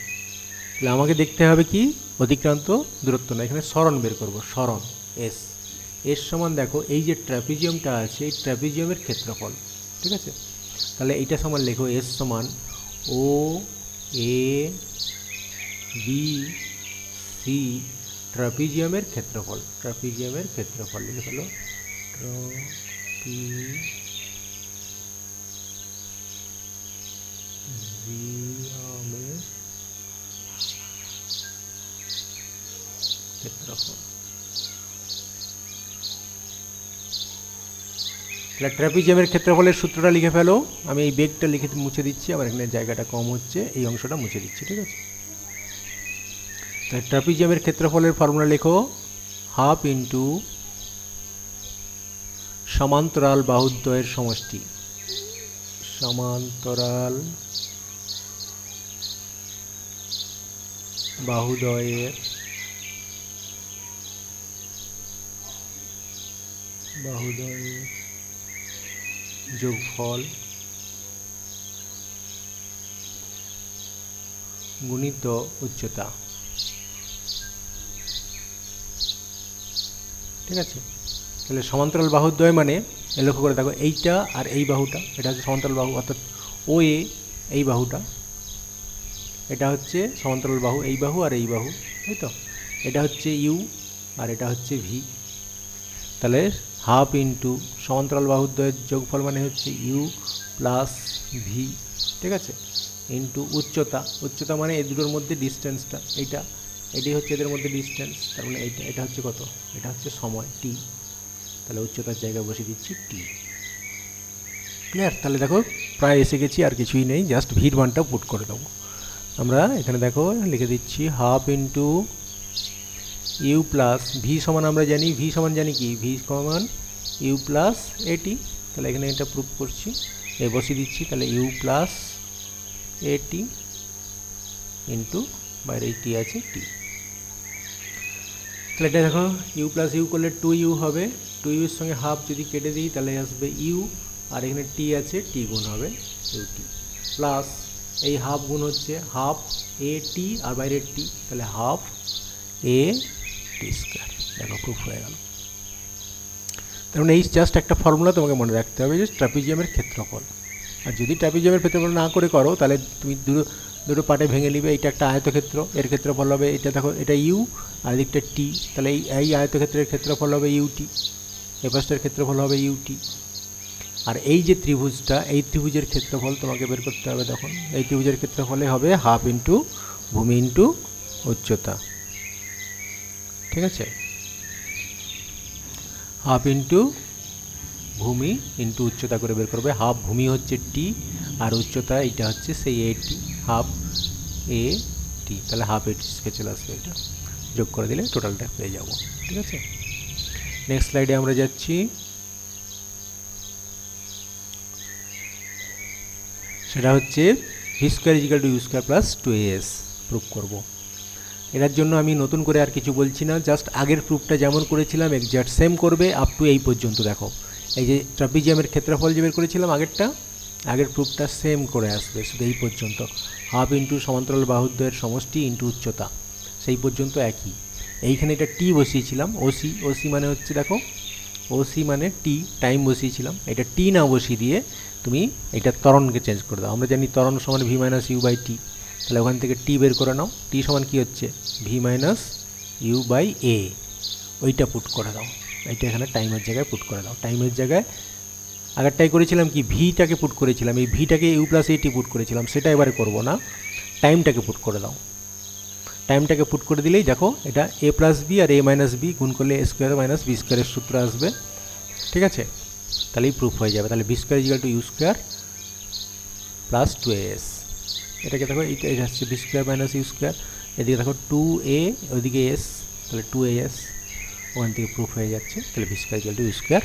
তাহলে আমাকে দেখতে হবে কি অতিক্রান্ত দূরত্ব না, এখানে সরণ বের করব, সরণ এস। এস সমান দেখো এই যে ট্র্যাপিজিয়ামটা আছে এই ট্র্যাপিজিয়ামের ক্ষেত্রফল, ঠিক আছে। তাহলে এইটা সমান লেখো এস সমান ও এ বি সি ট্র্যাপিজিয়ামের ক্ষেত্রফল, ট্র্যাপিজিয়ামের ক্ষেত্রফল লিখে ফেলো, ট্র্যাপিজিয়ামের ক্ষেত্রফল। তাহলে ট্র্যাপিজিয়ামের ক্ষেত্রফলের সূত্রটা লিখে ফেলো। আমি এই বেগটা লিখে মুছে দিচ্ছি, আমার এখানে জায়গাটা কম হচ্ছে, এই অংশটা মুছে দিচ্ছি, ঠিক আছে। তাহলে ট্র্যাপিজিয়ামের ক্ষেত্রফলের ফর্মুলা লেখো হাফ ইন্টু সমান্তরাল বাহুদ্বয়ের সমষ্টি, সমান্তরাল বাহুদ্বয়ের যোগফল গুণিত উচ্চতা, ঠিক আছে। তাহলে সমান্তরাল বাহুদ্বয় মানে লক্ষ্য করে দেখো এইটা আর এই বাহুটা, এটা হচ্ছে সমান্তরাল বাহু, অর্থাৎ ও এ এই বাহুটা, এটা হচ্ছে সমান্তরাল বাহু, এই বাহু আর এই বাহু, তাই তো। এটা হচ্ছে ইউ আর এটা হচ্ছে ভি। তাহলে হাফ ইন্টু সমান্তরাল বাহুদ্বয়ের যোগফল মানে হচ্ছে ইউ প্লাস ভি, ঠিক আছে, ইন্টু উচ্চতা, উচ্চতা মানে এই দুটোর মধ্যে ডিস্টেন্সটা, এটাই হচ্ছে এদের মধ্যে ডিস্টেন্স, তার মানে এটা হচ্ছে কত, এটা হচ্ছে সময় টি। তাহলে উচ্চতার জায়গায় বসিয়ে দিচ্ছি টি। ক্লিয়ার? তাহলে দেখো প্রায় এসে গেছি, আর কিছুই নেই, জাস্ট ভির মানটা পুট করে দেবো আমরা। এখানে দেখো লিখে দিচ্ছি half into u plus v সমান, আমরা জানি ভি সমান জানি কি, ভি সমান ইউ প্লাস এটি। তাহলে এখানে এটা প্রুফ করছি, বসিয়ে দিচ্ছি। তাহলে ইউ প্লাস এটি ইন্টু বাইরে টি আছে টি। তাহলে এটা দেখো ইউ প্লাস ইউ করলে 2u হবে, 2u-এর সঙ্গে হাফ যদি কেটে দিই তাহলে আসবে ইউ, আর এখানে টি আছে টি গুণ হবে ইউটি, প্লাস এই হাফ গুণ হচ্ছে হাফ এ টি আর বাইরের টি, তাহলে হাফ এ টি স্কোয়ার। দেখো প্রুফ হয়ে গেল। তার মানে এই জাস্ট একটা ফর্মুলা তোমাকে মনে রাখতে হবে যে ট্র্যাপিজিয়ামের ক্ষেত্রফল। আর যদি ট্র্যাপিজিয়ামের ক্ষেত্রফল না করে করো তাহলে তুমি দুটো পার্টে ভেঙে নিবে। এইটা একটা আয়তক্ষেত্র, এর ক্ষেত্রফল হবে এটা দেখো এটা ইউ আর এদিকটা টি, তাহলে এই আয়তক্ষেত্রের ক্ষেত্রফল হবে ইউটি, এ পাশটার ক্ষেত্রফল হবে ইউটি। আর এই যে ত্রিভুজটা, এই ত্রিভুজের ক্ষেত্রফল তোমাকে বের করতে হবে তখন। এই ত্রিভুজের ক্ষেত্রফলে হবে হাফ ইন্টু ভূমি ইন্টু উচ্চতা, ঠিক আছে, হাফ ইন্টু ভূমি ইন্টু উচ্চতা করে বের করবে। হাফ ভূমি হচ্ছে টি আর উচ্চতা এটা হচ্ছে সেই এ টি, হাফ এ টি, তাহলে হাফ এ টি চলে আসবে, এটা যোগ করে দিলে টোটালটা পেয়ে যাব, ঠিক আছে। নেক্সট স্লাইডে আমরা যাচ্ছি। সেটা হচ্ছে v square equal to you square plus 2as proof করব। এটার জন্য আমি নতুন করে আর কিছু বলছি না, জাস্ট আগের প্রুফটা যেমন করেছিলাম এক্স্যাক্ট সেম করবে আপ টু এই পর্যন্ত। দেখো এই যে ট্র্যাপিজিয়ামের ক্ষেত্রফল যে বের করেছিলাম আগের প্রুফটা সেম করে আসবে, শুধু এই পর্যন্ত হাফ ইন্টু সমান্তরাল বাহুদ্বয়ের সমষ্টি ইন্টু উচ্চতা, সেই পর্যন্ত একই। এইখানে এটা টি বসিয়েছিলাম, ওসি মানে হচ্ছে দেখো ওসি মানে টি, টাইম বসিয়েছিলাম, এটা টি না বসিয়ে দিয়ে তুমি এটা ত্বরণকে চেঞ্জ করে দাও। আমরা জানি ত্বরণ সমান V minus you by T, তাহলে ওখান থেকে টি বের করে নাও, টি সমান কী হচ্ছে ভি মাইনাস ইউ বাই এ, ওইটা পুট করে দাও। এইটা এখানে টাইমের জায়গায় পুট করে দাও। টাইমের জায়গায় আগেরটাই করেছিলাম কি ভিটাকে পুট করেছিলাম, এই ভিটাকে ইউ প্লাস এটি পুট করেছিলাম, সেটা এবারে করবো না, টাইমটাকে পুট করে দাও। টাইমটাকে পুট করে দিলেই দেখো এটা এ প্লাস বি আর এ মাইনাস বি গুণ করলে এ স্কোয়ার মাইনাস বি স্কোয়ারের সূত্র আসবে, ঠিক আছে। তাহলেই প্রুফ হয়ে যাবে। তাহলে v square equal to you square plus 2as, এটাকে দেখো এটা হচ্ছে v square minus u square, এদিকে দেখো 2a ওইদিকে এস, তাহলে 2as, ওখান থেকে প্রুফ হয়ে যাচ্ছে। তাহলে v square equal to you square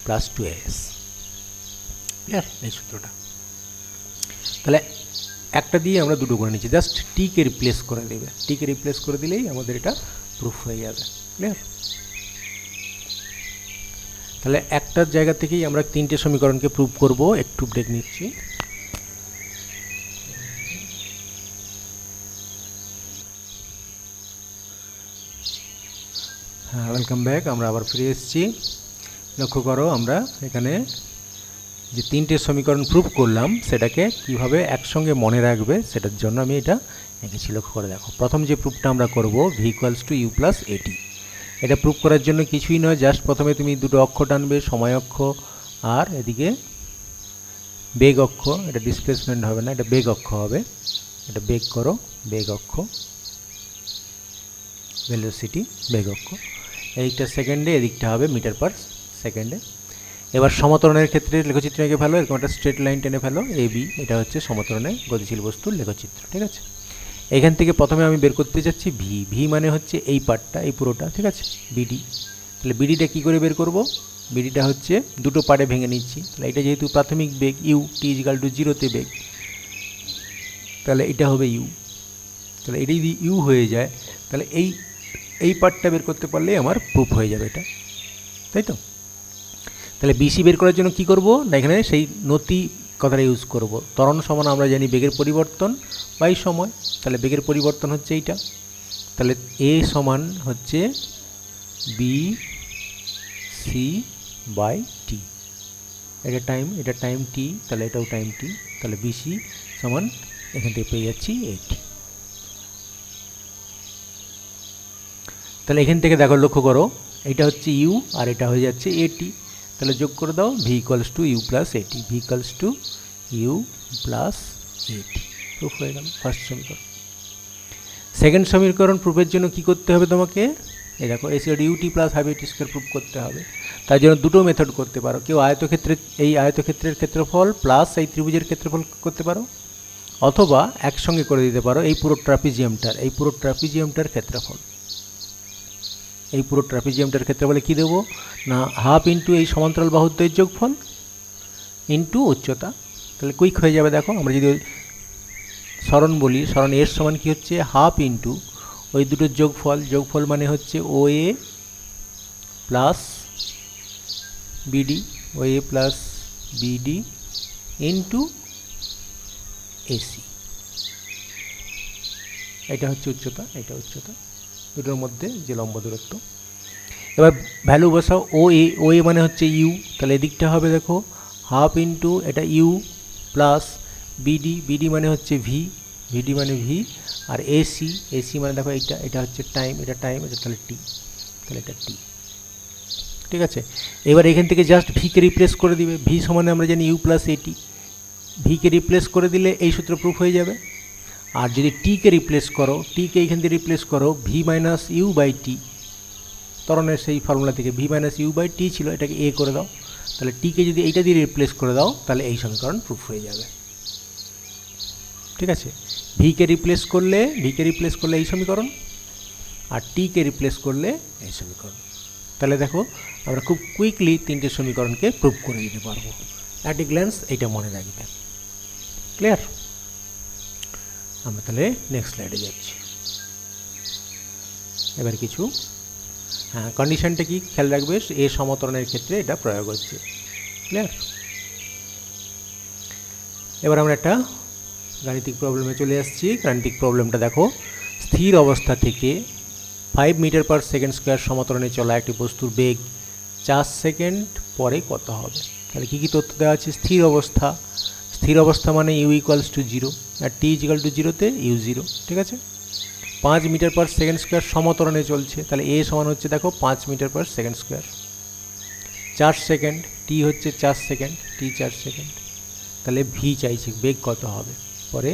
plus 2as, clear এই সূত্রটা। তাহলে একটা দিয়ে আমরা দুটো করে নিচ্ছি, জাস্ট টিকে রিপ্লেস করে দেবে, টিকে রিপ্লেস করে দিলেই আমাদের এটা প্রুফ হয়ে যাবে, ক্লিয়ার। তাহলে একটার জায়গা থেকেই আমরা তিনটে সমীকরণকে প্রুভ করব। একটু ব্রেক নিচ্ছি। হ্যাঁ, ওয়েলকাম ব্যাক। আমরা আবার ফিরে এসেছি। লক্ষ্য করো, আমরা এখানে যে তিনটে সমীকরণ প্রুফ করলাম সেটাকে কিভাবে একসঙ্গে মনে রাখবে সেটার জন্য আমি এটা এঁকেছি। লক্ষ্য করে দেখো, প্রথম যে প্রুফটা আমরা করব v equals to you plus এটি। এটা প্রুফ করার জন্য কিছুই নয়, জাস্ট প্রথমে তুমি দুটো অক্ষ টানবে, সময় অক্ষ আর এদিকে বেগ অক্ষ। এটা ডিসপ্লেসমেন্ট হবে না, এটা বেগ অক্ষ হবে। এটা বেগ করো, বেগ অক্ষ, ভেলোসিটি বেগ অক্ষ। এইটা সেকেন্ডে, এদিকটা হবে মিটার পার সেকেন্ডে। এবার সমতরণের ক্ষেত্রে লেখচিত্র এঁকে ফেলো। এরকম একটা স্ট্রেট লাইন টেনে ফেলো, এ বি। এটা হচ্ছে সমতরণে গতিশীল বস্তুর লেখচিত্র, ঠিক আছে। এখান থেকে প্রথমে আমি বের করতে যাচ্ছি ভি। ভি মানে হচ্ছে এই পার্টটা, এই পুরোটা, ঠিক আছে, বিডি। তাহলে বিডিটা কী করে বের করব? বিডিটা হচ্ছে দুটো পার্টে ভেঙে নিচ্ছি। তাহলে এটা যেহেতু প্রাথমিক বেগ ইউ, টি ইজিক্যাল টু 0-তে বেগ, তাহলে এটা হবে ইউ। তাহলে এটা যদি ইউ হয়ে যায় তাহলে এই পার্টটা বের করতে পারলেই আমার প্রুফ হয়ে যাবে এটা, তাই তো। তাহলে বিসি বের করার জন্য কি করব না, এখানে সেই নতি কথাটা ইউজ করব। ত্বরণ সমান আমরা জানি বেগের পরিবর্তন বাই সময়। তাহলে বেগের পরিবর্তন হচ্ছে এইটা। তাহলে এ সমান হচ্ছে বি সি বাই টি। এটা টাইম টি, তাহলে এটাও টাইম টি। তাহলে বিসি সমান এখান থেকে পেয়ে যাচ্ছি এটি। তাহলে এখান থেকে দেখো, লক্ষ্য করো, এটা হচ্ছে ইউ আর এটা হয়ে যাচ্ছে এটি। তাহলে যোগ করে দাও, v equals to you plus at. V equals to you plus এটি। প্রুফ হয়ে গেল ফার্স্ট সমীকরণ। সেকেন্ড সমীকরণ প্রুফের জন্য কি করতে হবে তোমাকে? এই দেখো, এ স্কয়ার ইউটি প্লাস হাফ এটি স্কয়ার প্রুফ করতে হবে। তার জন্য দুটো মেথড করতে পারো। কেউ এই আয়তক্ষেত্রের ক্ষেত্রফল প্লাস এই ত্রিভুজের ক্ষেত্রফল করতে পারো, অথবা একসঙ্গে করে দিতে পারো এই পুরো ট্রাপিজিয়ামটার ক্ষেত্রফল। এই পুরো ট্রাপিজিয়ামটার ক্ষেত্রফলে কী দেবো না, হাফ ইন্টু এই সমান্তরাল বাহুদ্বয়ের যোগফল ইন্টু উচ্চতা। তাহলে কুইক হয়ে যাবে। দেখো, আমরা যদি সরণ বলি, সরণ এর সমান কী হচ্ছে, হাফ ইন্টু ওই দুটোর যোগফল মানে হচ্ছে ও এ প্লাস বিডি, ও এ প্লাস বিডি ইন্টু এসি। এটা হচ্ছে উচ্চতা, এটা উচ্চতা, দুটোর মধ্যে যে লম্ব দূরত্ব। এবার ভ্যালু বসাও। ও এ মানে হচ্ছে ইউ, তাহলে এদিকটা হবে দেখো হাফ ইন্টু এটা ইউ প্লাস বিডি মানে হচ্ছে ভিডি মানে ভি, আর এসি মানে দেখো এটা হচ্ছে টাইম, এটা তাহলে টি, তাহলে এটা টি, ঠিক আছে। এবার এখান থেকে জাস্ট ভিকে রিপ্লেস করে দিবে। ভি সমানে আমরা জানি ইউ প্লাস এটি। ভিকে রিপ্লেস করে দিলে এই সূত্র প্রুফ হয়ে যাবে। আর যদি টিকে রিপ্লেস করো, টিকে এইখান থেকে রিপ্লেস করো ভি মাইনাস ইউ বাই টি, ত্বরণের সেই ফর্মুলা থেকে ভি মাইনাস ইউ বাই টি ছিল, এটাকে এ করে দাও। তাহলে টিকে যদি এইটা দিয়ে রিপ্লেস করে দাও তাহলে এই সমীকরণ প্রুফ হয়ে যাবে, ঠিক আছে। ভিকে রিপ্লেস করলে এই সমীকরণ, আর টিকে রিপ্লেস করলে এই সমীকরণ। তাহলে দেখো, আমরা খুব কুইকলি তিনটে সমীকরণকে প্রুফ করে দিতে পারবো। অ্যাট এ গ্ল্যান্স এইটা মনে রাখবে। ক্লিয়ার? আমরা তাহলে নেক্সট স্লাইডে যাচ্ছি। এবার কিছু কন্ডিশনটা কি খেয়াল রাখবে, এ সমতরণের ক্ষেত্রে এটা প্রয়োগ হচ্ছে। ক্লিয়ার? এবার আমরা একটা গাণিতিক প্রবলেমে চলে আসছি। গাণিতিক প্রবলেমটা দেখো, স্থির অবস্থা থেকে 5 মিটার পার সেকেন্ড স্কোয়ার সমতরণে চলা একটি বস্তুর বেগ 4 সেকেন্ড পরে কত হবে? তাহলে কী তথ্য দেওয়া আছে? স্থির অবস্থা মানে ইউ ইকুয়ালস টু 0 আর টি ইজিক্যাল টু 0-তে ইউ 0, ঠিক আছে। 5 মিটার পার সেকেন্ড স্কোয়ার সমতরণে চলছে, তাহলে এ সমান হচ্ছে দেখো 5 metre per second square. 4 second, t হচ্ছে 4 সেকেন্ড, টি 4 সেকেন্ড। তাহলে ভি চাইছে, বেগ কত হবে, পরে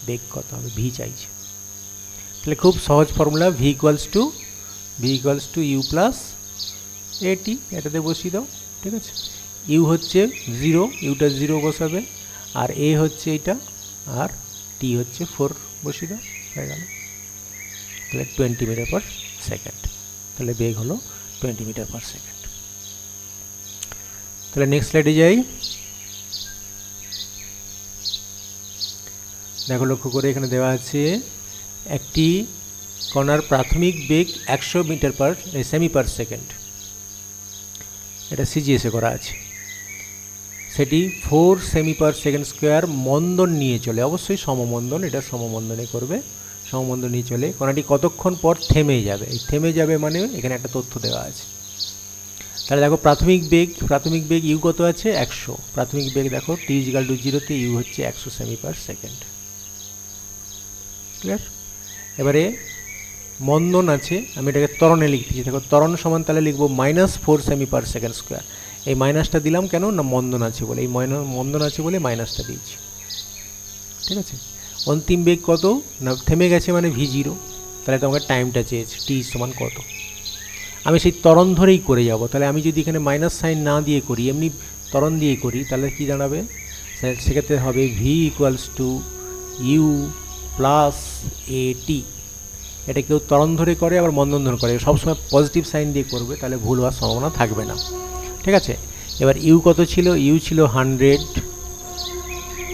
বেগ কত হবে, ভি চাইছে। তাহলে খুব সহজ formula, v equals to you plus a t, এটাতে বসিয়ে দাও, ঠিক আছে। ইউ হচ্ছে 0, ইউটা 0 বসাবে, আর এ হচ্ছে এইটা, আর টি হচ্ছে 4 বসিয়ে দাও, হয়ে গেল। তাহলে 20 মিটার পার সেকেন্ড। তাহলে বেগ হলো 20 মিটার পার সেকেন্ড। তাহলে নেক্সট স্লাইডে যাই। দেখো, লক্ষ্য করে এখানে দেওয়া আছে একটি কণার প্রাথমিক বেগ 100 মিটার পার সেমি পার সেকেন্ড। এটা সিজিএসে করা আছে। সেটি 4 সেমি পার সেকেন্ড স্কোয়ার মন্দন নিয়ে চলে, অবশ্যই সমমন্দন, এটা সমমন্দনে করবে, সমবন্ধন নিয়ে চলে কণাটি কতক্ষণ পর থেমে যাবে। এই থেমে যাবে মানে এখানে একটা তথ্য দেওয়া আছে। তাহলে দেখো প্রাথমিক বেগ ইউ কত আছে 100। প্রাথমিক বেগ দেখো টি ইজিক্যাল টু 0-তে ইউ হচ্ছে 100 সেমি পার সেকেন্ড। ক্লিয়ার? এবারে মন্দন আছে, আমি এটাকে ত্বরণে লিখতেছি। দেখো ত্বরণ সমান তাহলে লিখবো -4 সেমি পার সেকেন্ড স্কোয়ার। এই মাইনাসটা দিলাম কেন না মন্দন আছে বলে, এই মন্দন আছে বলে মাইনাসটা দিয়েছি। ঠিক আছে? অন্তিম বেগ কত না থেমে গেছে মানে v0। তাহলে তোমাকে টাইমটা চেয়েছে টি সমান কত। আমি সেই ত্বরণ ধরেই করে যাব। তাহলে আমি যদি এখানে মাইনাস সাইন না দিয়ে করি, এমনি ত্বরণ দিয়ে করি, তাহলে কি দাঁড়াবে? সেক্ষেত্রে হবে v equals to you plus এটি। এটা কেউ ত্বরণ ধরে করে আবার মন্দন ধরে করে, সবসময় পজিটিভ সাইন দিয়ে করবে, তাহলে ভুল হওয়ার সম্ভাবনা থাকবে না। ঠিক আছে? এবার ইউ কত ছিল? ইউ ছিল 100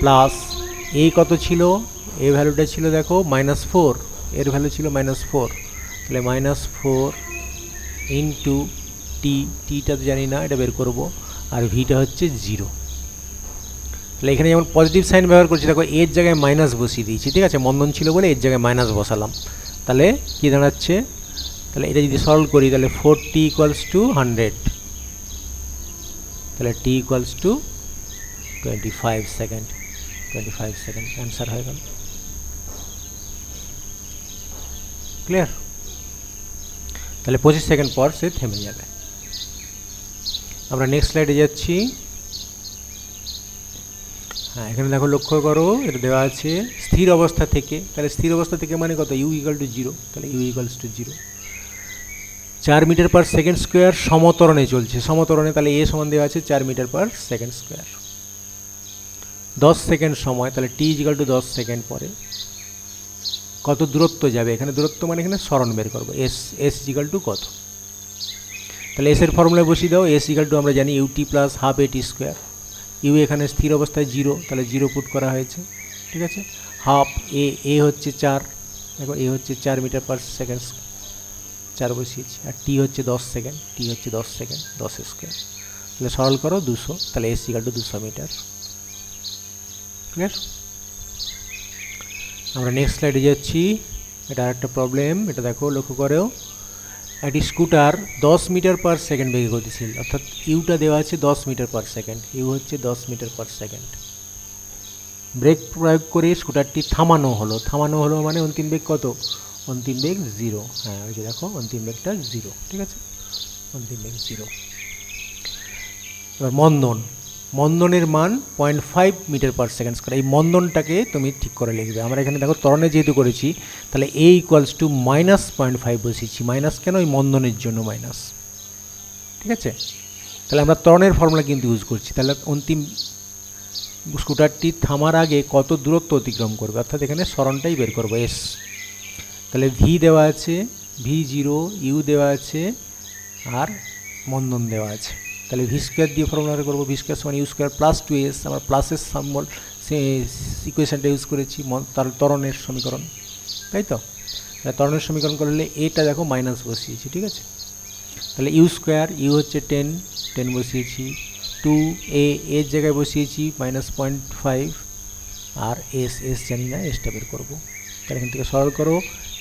প্লাস এ কত ছিল? এ ভ্যালুটা ছিল দেখো -4, এর ভ্যালু ছিল -4। তাহলে -4 ইন্টু টিটা তো জানি না, এটা বের করবো, আর ভিটা হচ্ছে 0। তাহলে এখানে যেমন পজিটিভ সাইন ব্যবহার করছি, দেখো এর জায়গায় মাইনাস বসিয়ে দিয়েছি। ঠিক আছে? মন্দন ছিল বলে এর জায়গায় মাইনাস বসালাম। তাহলে কী দাঁড়াচ্ছে? তাহলে এটা যদি সলভ করি তাহলে 4t ইকুয়ালস টু 100, তাহলে t equals to 25 second. Answer হয়ে গেল। ক্লিয়ার? তাহলে 25 সেকেন্ড পর সে থেমে যাবে। আমরা নেক্সট স্লাইডে যাচ্ছি। হ্যাঁ, এখানে দেখো লক্ষ্য করো, এটা দেওয়া আছে স্থির অবস্থা থেকে। তাহলে স্থির অবস্থা থেকে মানে কত? U equal to 0। তাহলে u equals to 0। 4 metre per second square সমতরণে চলছে। সমতরণে তাহলে এ সমান দেওয়া আছে 4 metre per second square. 10 second সময়, তাহলে টি ইকুয়াল টু 10 সেকেন্ড পরে কত দূরত্ব যাবে? এখানে দূরত্ব মানে এখানে সরণ বের করবো। এস ইকুয়াল টু কত? তাহলে এস এর ফর্মুলায় বসিয়ে দাও। এস ইকুয়াল টু আমরা জানি ইউটি প্লাস হাফ এটি স্কোয়ার। ইউ এখানে স্থির অবস্থায় 0, তাহলে 0 পুট করা হয়েছে। ঠিক আছে? হাফ এ হচ্ছে 4, দেখো এ হচ্ছে 4 মিটার পার সেকেন্ড, 4 বসিয়েছি। আর টি হচ্ছে 10 সেকেন্ড, 10 স্কোয়ার। তাহলে সরল করো 200, তাহলে s equal to 200 metre. Clear? আমরা নেক্সট স্লাইডে যাচ্ছি। এটা আরেকটা প্রবলেম, এটা দেখো লক্ষ্য করো। একটি স্কুটার 10 মিটার পার সেকেন্ড বেগে গতিশীল, অর্থাৎ ইউটা দেওয়া আছে 10 মিটার পার সেকেন্ড। ইউ হচ্ছে 10 মিটার পার সেকেন্ড। ব্রেক প্রয়োগ করে স্কুটারটি থামানো হলো মানে অন্তিম বেগ কত? অন্তিম বেগ 0। হ্যাঁ, ওই যে দেখো অন্তিম বেগটা 0। ঠিক আছে? অন্তিম বেগ 0। এবার মন্দনের মান 0.5 মিটার পার সেকেন্ড স্কোয়ার। এই মন্দনটাকে তুমি ঠিক করে লিখবে। আমরা এখানে দেখো ত্বরণে যেহেতু করেছি, তাহলে এ ইকুয়ালস টু -0.5 বসিয়েছি। মাইনাস কেন? ওই মন্দনের জন্য মাইনাস। ঠিক আছে? তাহলে আমরা ত্বরণের ফর্মুলা কিন্তু ইউজ করছি। তাহলে অন্তিম স্কুটারটি থামার আগে কত দূরত্ব অতিক্রম করবে, অর্থাৎ এখানে সরণটাই বের করবো, এস। তাহলে ভি দেওয়া আছে v0, ইউ দেওয়া আছে, আর মন্দন দেওয়া আছে। তাহলে ভি স্কোয়ার দিয়ে ফর্মুলা করবো। ভি স্কোয়ার সমান ইউ স্কোয়ার প্লাস 2s। আমরা প্লাসের সিম্বল সে ইকুয়েশনটা ইউজ করেছি, তার ত্বরণের সমীকরণ, তাই তো? ত্বরণের সমীকরণ করলে এটা দেখো মাইনাস বসিয়েছি। ঠিক আছে? তাহলে ইউ স্কোয়ার, ইউ হচ্ছে 10 বসিয়েছি। 2a এর জায়গায় বসিয়েছি -0.5, আর এস জানি না, এসটা বের করবো। তাহলে এখান থেকে সরল করো,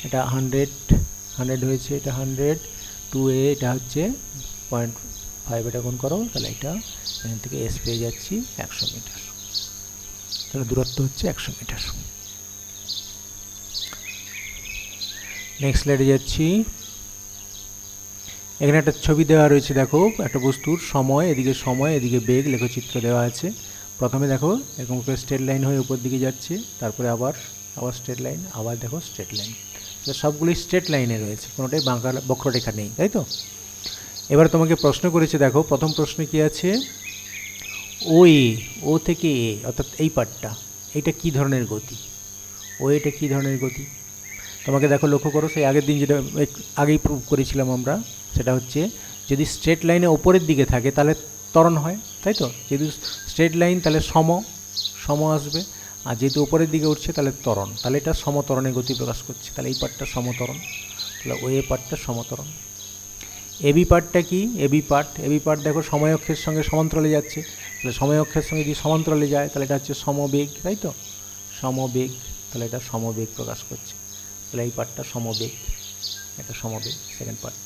এটা 100 হয়েছে, এটা 100, 2a এটা হচ্ছে 0.5, এটা গুণ করো, তাহলে এটা এখান থেকে এস পেয়ে যাচ্ছি 100 মিটার। তাহলে দূরত্ব হচ্ছে 100 মিটার। নেক্সট স্লাইডে যাচ্ছি। এখানে একটা ছবি দেওয়া রয়েছে, দেখো একটা বস্তুর সময়, এদিকে সময়, এদিকে বেগ, লেখচিত্র দেওয়া আছে। প্রথমে দেখো এরকম করে স্ট্রেট লাইন হয়ে উপর দিকে যাচ্ছে, তারপরে আবার স্ট্রেট লাইন, আবার দেখো স্ট্রেট লাইন। সবগুলি স্ট্রেট লাইনে রয়েছে, কোনোটাই বাঁকা বক্ররেখা নেই, তাই তো? এবার তোমাকে প্রশ্ন করেছে, দেখো প্রথম প্রশ্নে কি আছে? ও থেকে এ, অর্থাৎ এই পার্টটা, এইটা কী ধরনের গতি? এটা কী ধরনের গতি? তোমাকে দেখো লক্ষ্য করো, সেই আগের দিন যেটা আগেই প্রুভ করেছিলাম আমরা, সেটা হচ্ছে যদি স্ট্রেট লাইনে ওপরের দিকে থাকে তাহলে ত্বরণ হয়, তাই তো? যেহেতু স্ট্রেট লাইন তাহলে সম আসবে, আর যেহেতু ওপরের দিকে উঠছে তাহলে ত্বরণ, তাহলে এটা সমত্বরণে গতি প্রকাশ করছে। তাহলে এই পার্টটা সমত্বরণ, তাহলে এ পার্টটা সমত্বরণ। এবি পার্টটা কি? এবি পার্ট দেখো সময় অক্ষের সঙ্গে সমান্তরালে যাচ্ছে, তাহলে সময় অক্ষের সঙ্গে যদি সমান্তরালে যায় তাহলে এটা হচ্ছে সমবেগ, তাই তো? সমবেগ, তাহলে এটা সমবেগ প্রকাশ করছে। তাহলে এই পার্টটা সমবেগ, এটা সমবেগ সেকেন্ড পার্ট।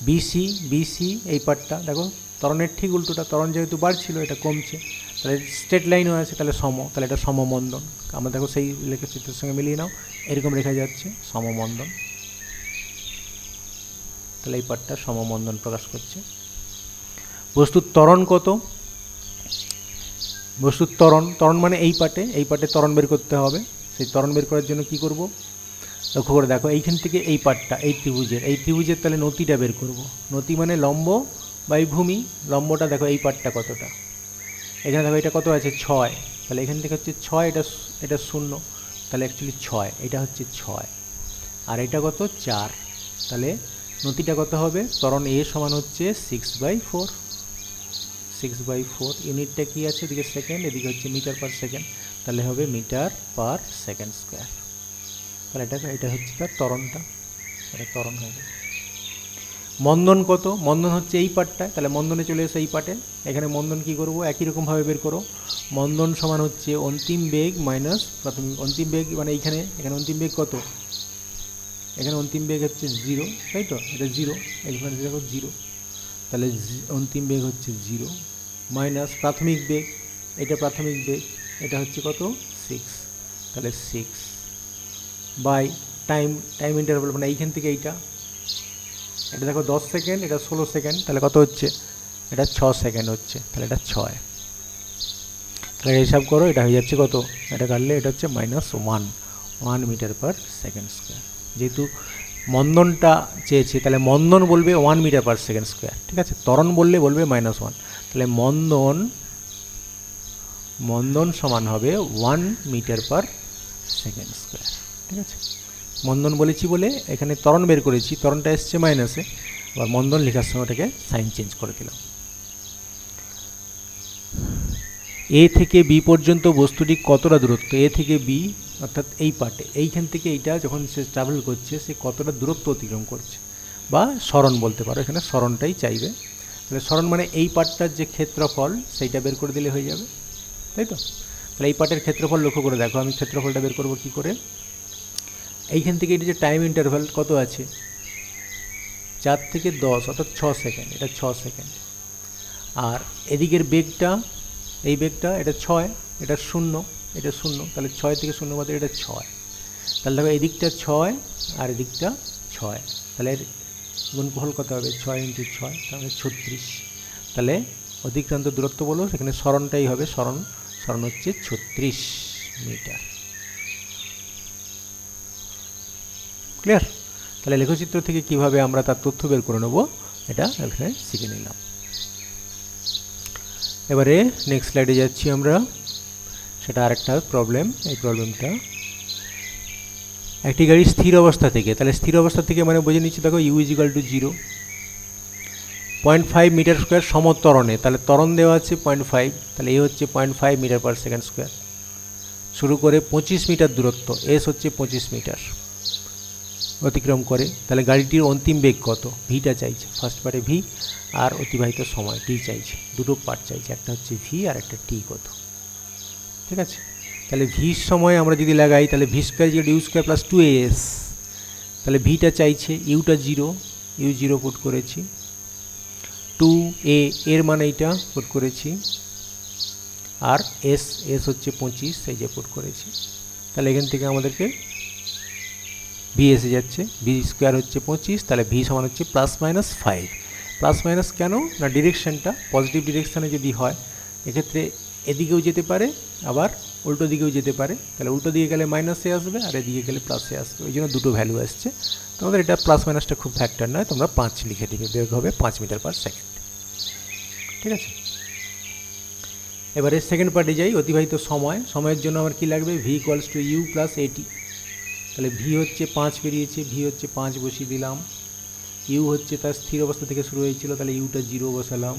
বিসি, বিসি এই পার্টটা দেখো ত্বরণের ঠিক উল্টোটা, ত্বরণ যেহেতু বাড়ছিল এটা কমছে, তাহলে স্ট্রেট লাইনও আছে তাহলে সম, তাহলে এটা সমমন্দন। আমরা দেখো সেই লেখচিত্রের সঙ্গে মিলিয়ে নাও, এরকম রেখা যাচ্ছে সমমন্দন, তাহলে এই পার্টটা সমমন্দন প্রকাশ করছে। বস্তুর ত্বরণ কত? বস্তুর ত্বরণ, ত্বরণ মানে এই পার্টে ত্বরণ বের করতে হবে। সেই ত্বরণ বের করার জন্য কি করব, লক্ষ্য করে দেখো এইখান থেকে এই পার্টটা, এই ত্রিভুজের তাহলে নতিটা বের করব। নতি মানে লম্ব বাই ভূমি, লম্বটা দেখো এই পার্টটা কতটা, এখানে দেখো এটা কত আছে 6, তাহলে এখান থেকে হচ্ছে 6, এটা 0, তাহলে অ্যাকচুয়ালি 6, এটা হচ্ছে 6, আর এটা কত 4, তাহলে নতিটা কত হবে? ত্বরণ এ সমান হচ্ছে 6/4, 6/4। ইউনিটটা কি আছে? এদিকে সেকেন্ড, এদিকে হচ্ছে মিটার পার সেকেন্ড, তাহলে হবে মিটার পার সেকেন্ড স্কোয়ার। তাহলে এটা হচ্ছে তার ত্বরণটা, এটা ত্বরণ হবে। মন্দন কত? মন্দন হচ্ছে এই পার্টটায়, তাহলে মন্দনে চলে এসে এই পার্টে, এখানে মন্দন কি করব? একই রকমভাবে বের করো। মন্দন সমান হচ্ছে অন্তিম বেগ মাইনাস প্রাথমিক, অন্তিম বেগ মানে এখানে অন্তিম বেগ কত? এখানে অন্তিম বেগ হচ্ছে 0, তাই তো? এটা 0, এখানে দেখো 0, তাহলে অন্তিম বেগ হচ্ছে 0 মাইনাস প্রাথমিক বেগ, এটা প্রাথমিক বেগ, এটা হচ্ছে কত 6, তাহলে 6 বাই টাইম ইন্টারভাল মানে এইখান থেকে এইটা, এটা দেখো 10 সেকেন্ড, এটা 16 সেকেন্ড, তাহলে কত হচ্ছে? এটা 6 সেকেন্ড হচ্ছে, তাহলে এটা 6, তাহলে হিসাব করো, এটা হয়ে যাচ্ছে কত? এটা কাটলে এটা হচ্ছে -1 মিটার পার সেকেন্ড স্কোয়ার। যেহেতু মন্দনটা চেয়েছে তাহলে মন্দন বলবে 1 মিটার পার সেকেন্ড স্কোয়ার, ঠিক আছে? ত্বরণ বললে বলবে -1, তাহলে মন্দন সমান হবে 1 মিটার পার সেকেন্ড স্কোয়ার, ঠিক আছে? মন্দন বলেছি বলে এখানে ত্বরণ বের করেছি, ত্বরণটা এসছে মাইনাসে, আবার মন্দন লেখার সময় ওটাকে সাইন চেঞ্জ করে দিলাম। এ থেকে বি পর্যন্ত বস্তুটি কতটা দূরত্ব? এ থেকে বি অর্থাৎ এই পার্টে, এইখান থেকে এইটা যখন সে ট্রাভেল করছে সে কতটা দূরত্ব অতিক্রম করছে, বা সরণ বলতে পারো, এখানে সরণটাই চাইবে। তাহলে সরণ মানে এই পার্টটার যে ক্ষেত্রফল সেইটা বের করে দিলে হয়ে যাবে, তাই তো? তাহলে এই পার্টের ক্ষেত্রফল লক্ষ্য করে দেখো, আমি ক্ষেত্রফলটা বের করবো কী করে? এইখান থেকে এটা যে টাইম ইন্টারভ্যাল কত আছে 4 থেকে 10 অর্থাৎ 6 সেকেন্ড, এটা 6 সেকেন্ড। আর এদিকের বেগটা, এই বেগটা এটা 6, এটা 0, এটা 0, তাহলে 6 থেকে 0 বাদে এটা 6, তাহলে দেখো এদিকটা 6 আর এদিকটা 6, তাহলে এর গুণফল কত হবে? 6 × 6, তাহলে 36, তাহলে অতিক্রান্ত দূরত্ব বলো, সেখানে সরণটাই হবে, সরণ হচ্ছে 36 মিটার। ক্লিয়ার? তাহলে লেখচিত্র থেকে কিভাবে আমরা তার তথ্য বের করে নেব এটা এখানে শিখে নিলাম। এবারে নেক্সট স্লাইডে যাচ্ছি আমরা, সেটা আরেকটা প্রবলেম। এই প্রবলেমটা একটি গাড়ি স্থির অবস্থা থেকে, তাহলে স্থির অবস্থা থেকে মানে বুঝে নিচ্ছি, দেখো u = 0, 0.5 মিটার স্কোয়ার সমত্বরণে, তাহলে ত্বরণ দেওয়া আছে 0.5, তাহলে এ হচ্ছে 0.5 মিটার পার সেকেন্ড স্কোয়ার, শুরু করে 25 মিটার দূরত্ব, এস হচ্ছে 25 মিটার অতিক্রম করে। তাহলে গাড়িটির অন্তিম বেগ কত? ভিটা চাইছে, ফার্স্ট পার্টে ভি আর অতিবাহিত সময় টি চাইছে, দুটো পার্ট চাইছে, একটা হচ্ছে ভি আর একটা টি কত, ঠিক আছে? তাহলে ভির সময় আমরা যদি লাগাই তাহলে V square u square plus 2as, তাহলে ভিটা চাইছে, ইউটা 0, ইউ 0 পুট করেছি, 2a এর মানে এইটা পুট করেছি, আর এস হচ্ছে 25, এই যে পুট করেছি। তাহলে এখান থেকে আমাদেরকে ভি এসে যাচ্ছে, ভি স্কোয়ার হচ্ছে 25, তাহলে ভি সমান হচ্ছে +-5। প্লাস মাইনাস কেন না? ডিরেকশানটা পজিটিভ ডিরেকশানে যদি হয় এক্ষেত্রে এদিকেও যেতে পারে, আবার উল্টো দিকেও যেতে পারে, তাহলে উল্টো দিকে গেলে মাইনাসে আসবে আর এদিকে গেলে প্লাসে আসবে, ওই জন্য দুটো ভ্যালু আসছে। তোমাদের এটা প্লাস মাইনাসটা খুব ফ্যাক্টর নয়, তোমরা 5 লিখে দিবে, বেগ হবে 5 মিটার পার সেকেন্ড, ঠিক আছে? এবারে সেকেন্ড পার্টে যাই, অতিবাহিত সময়ের জন্য আমার কী লাগবে? ভি = ইউ + এটি, তাহলে ভি হচ্ছে 5 বেরিয়েছে, ভি হচ্ছে 5 বসিয়ে দিলাম, ইউ হচ্ছে তার স্থির অবস্থা থেকে শুরু হয়েছিল, তাহলে ইউটা 0 বসালাম,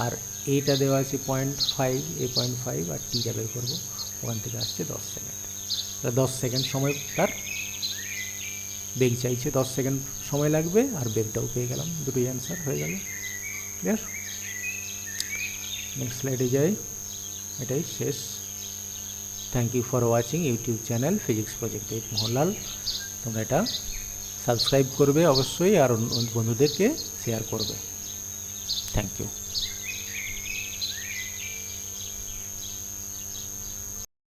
আর এটা দেওয়া আছে 0.5, এ 0.5, আর টিটা বের করবো, ওখান থেকে আসছে 10 সেকেন্ড। তাহলে 10 সেকেন্ড সময় তার বেগ চাইছে, 10 সেকেন্ড সময় লাগবে, আর বেগটাও পেয়ে গেলাম, দুটোই অ্যান্সার হয়ে গেল। ক্লিয়ার? নেক্সট স্লাইডে যাই, এটাই শেষ। Thank you for watching YouTube channel physics project with Mohanlal. তোমরা এটা সাবস্ক্রাইব করবে অবশ্যই, আর বন্ধুদেরকে শেয়ার করবে। Thank you.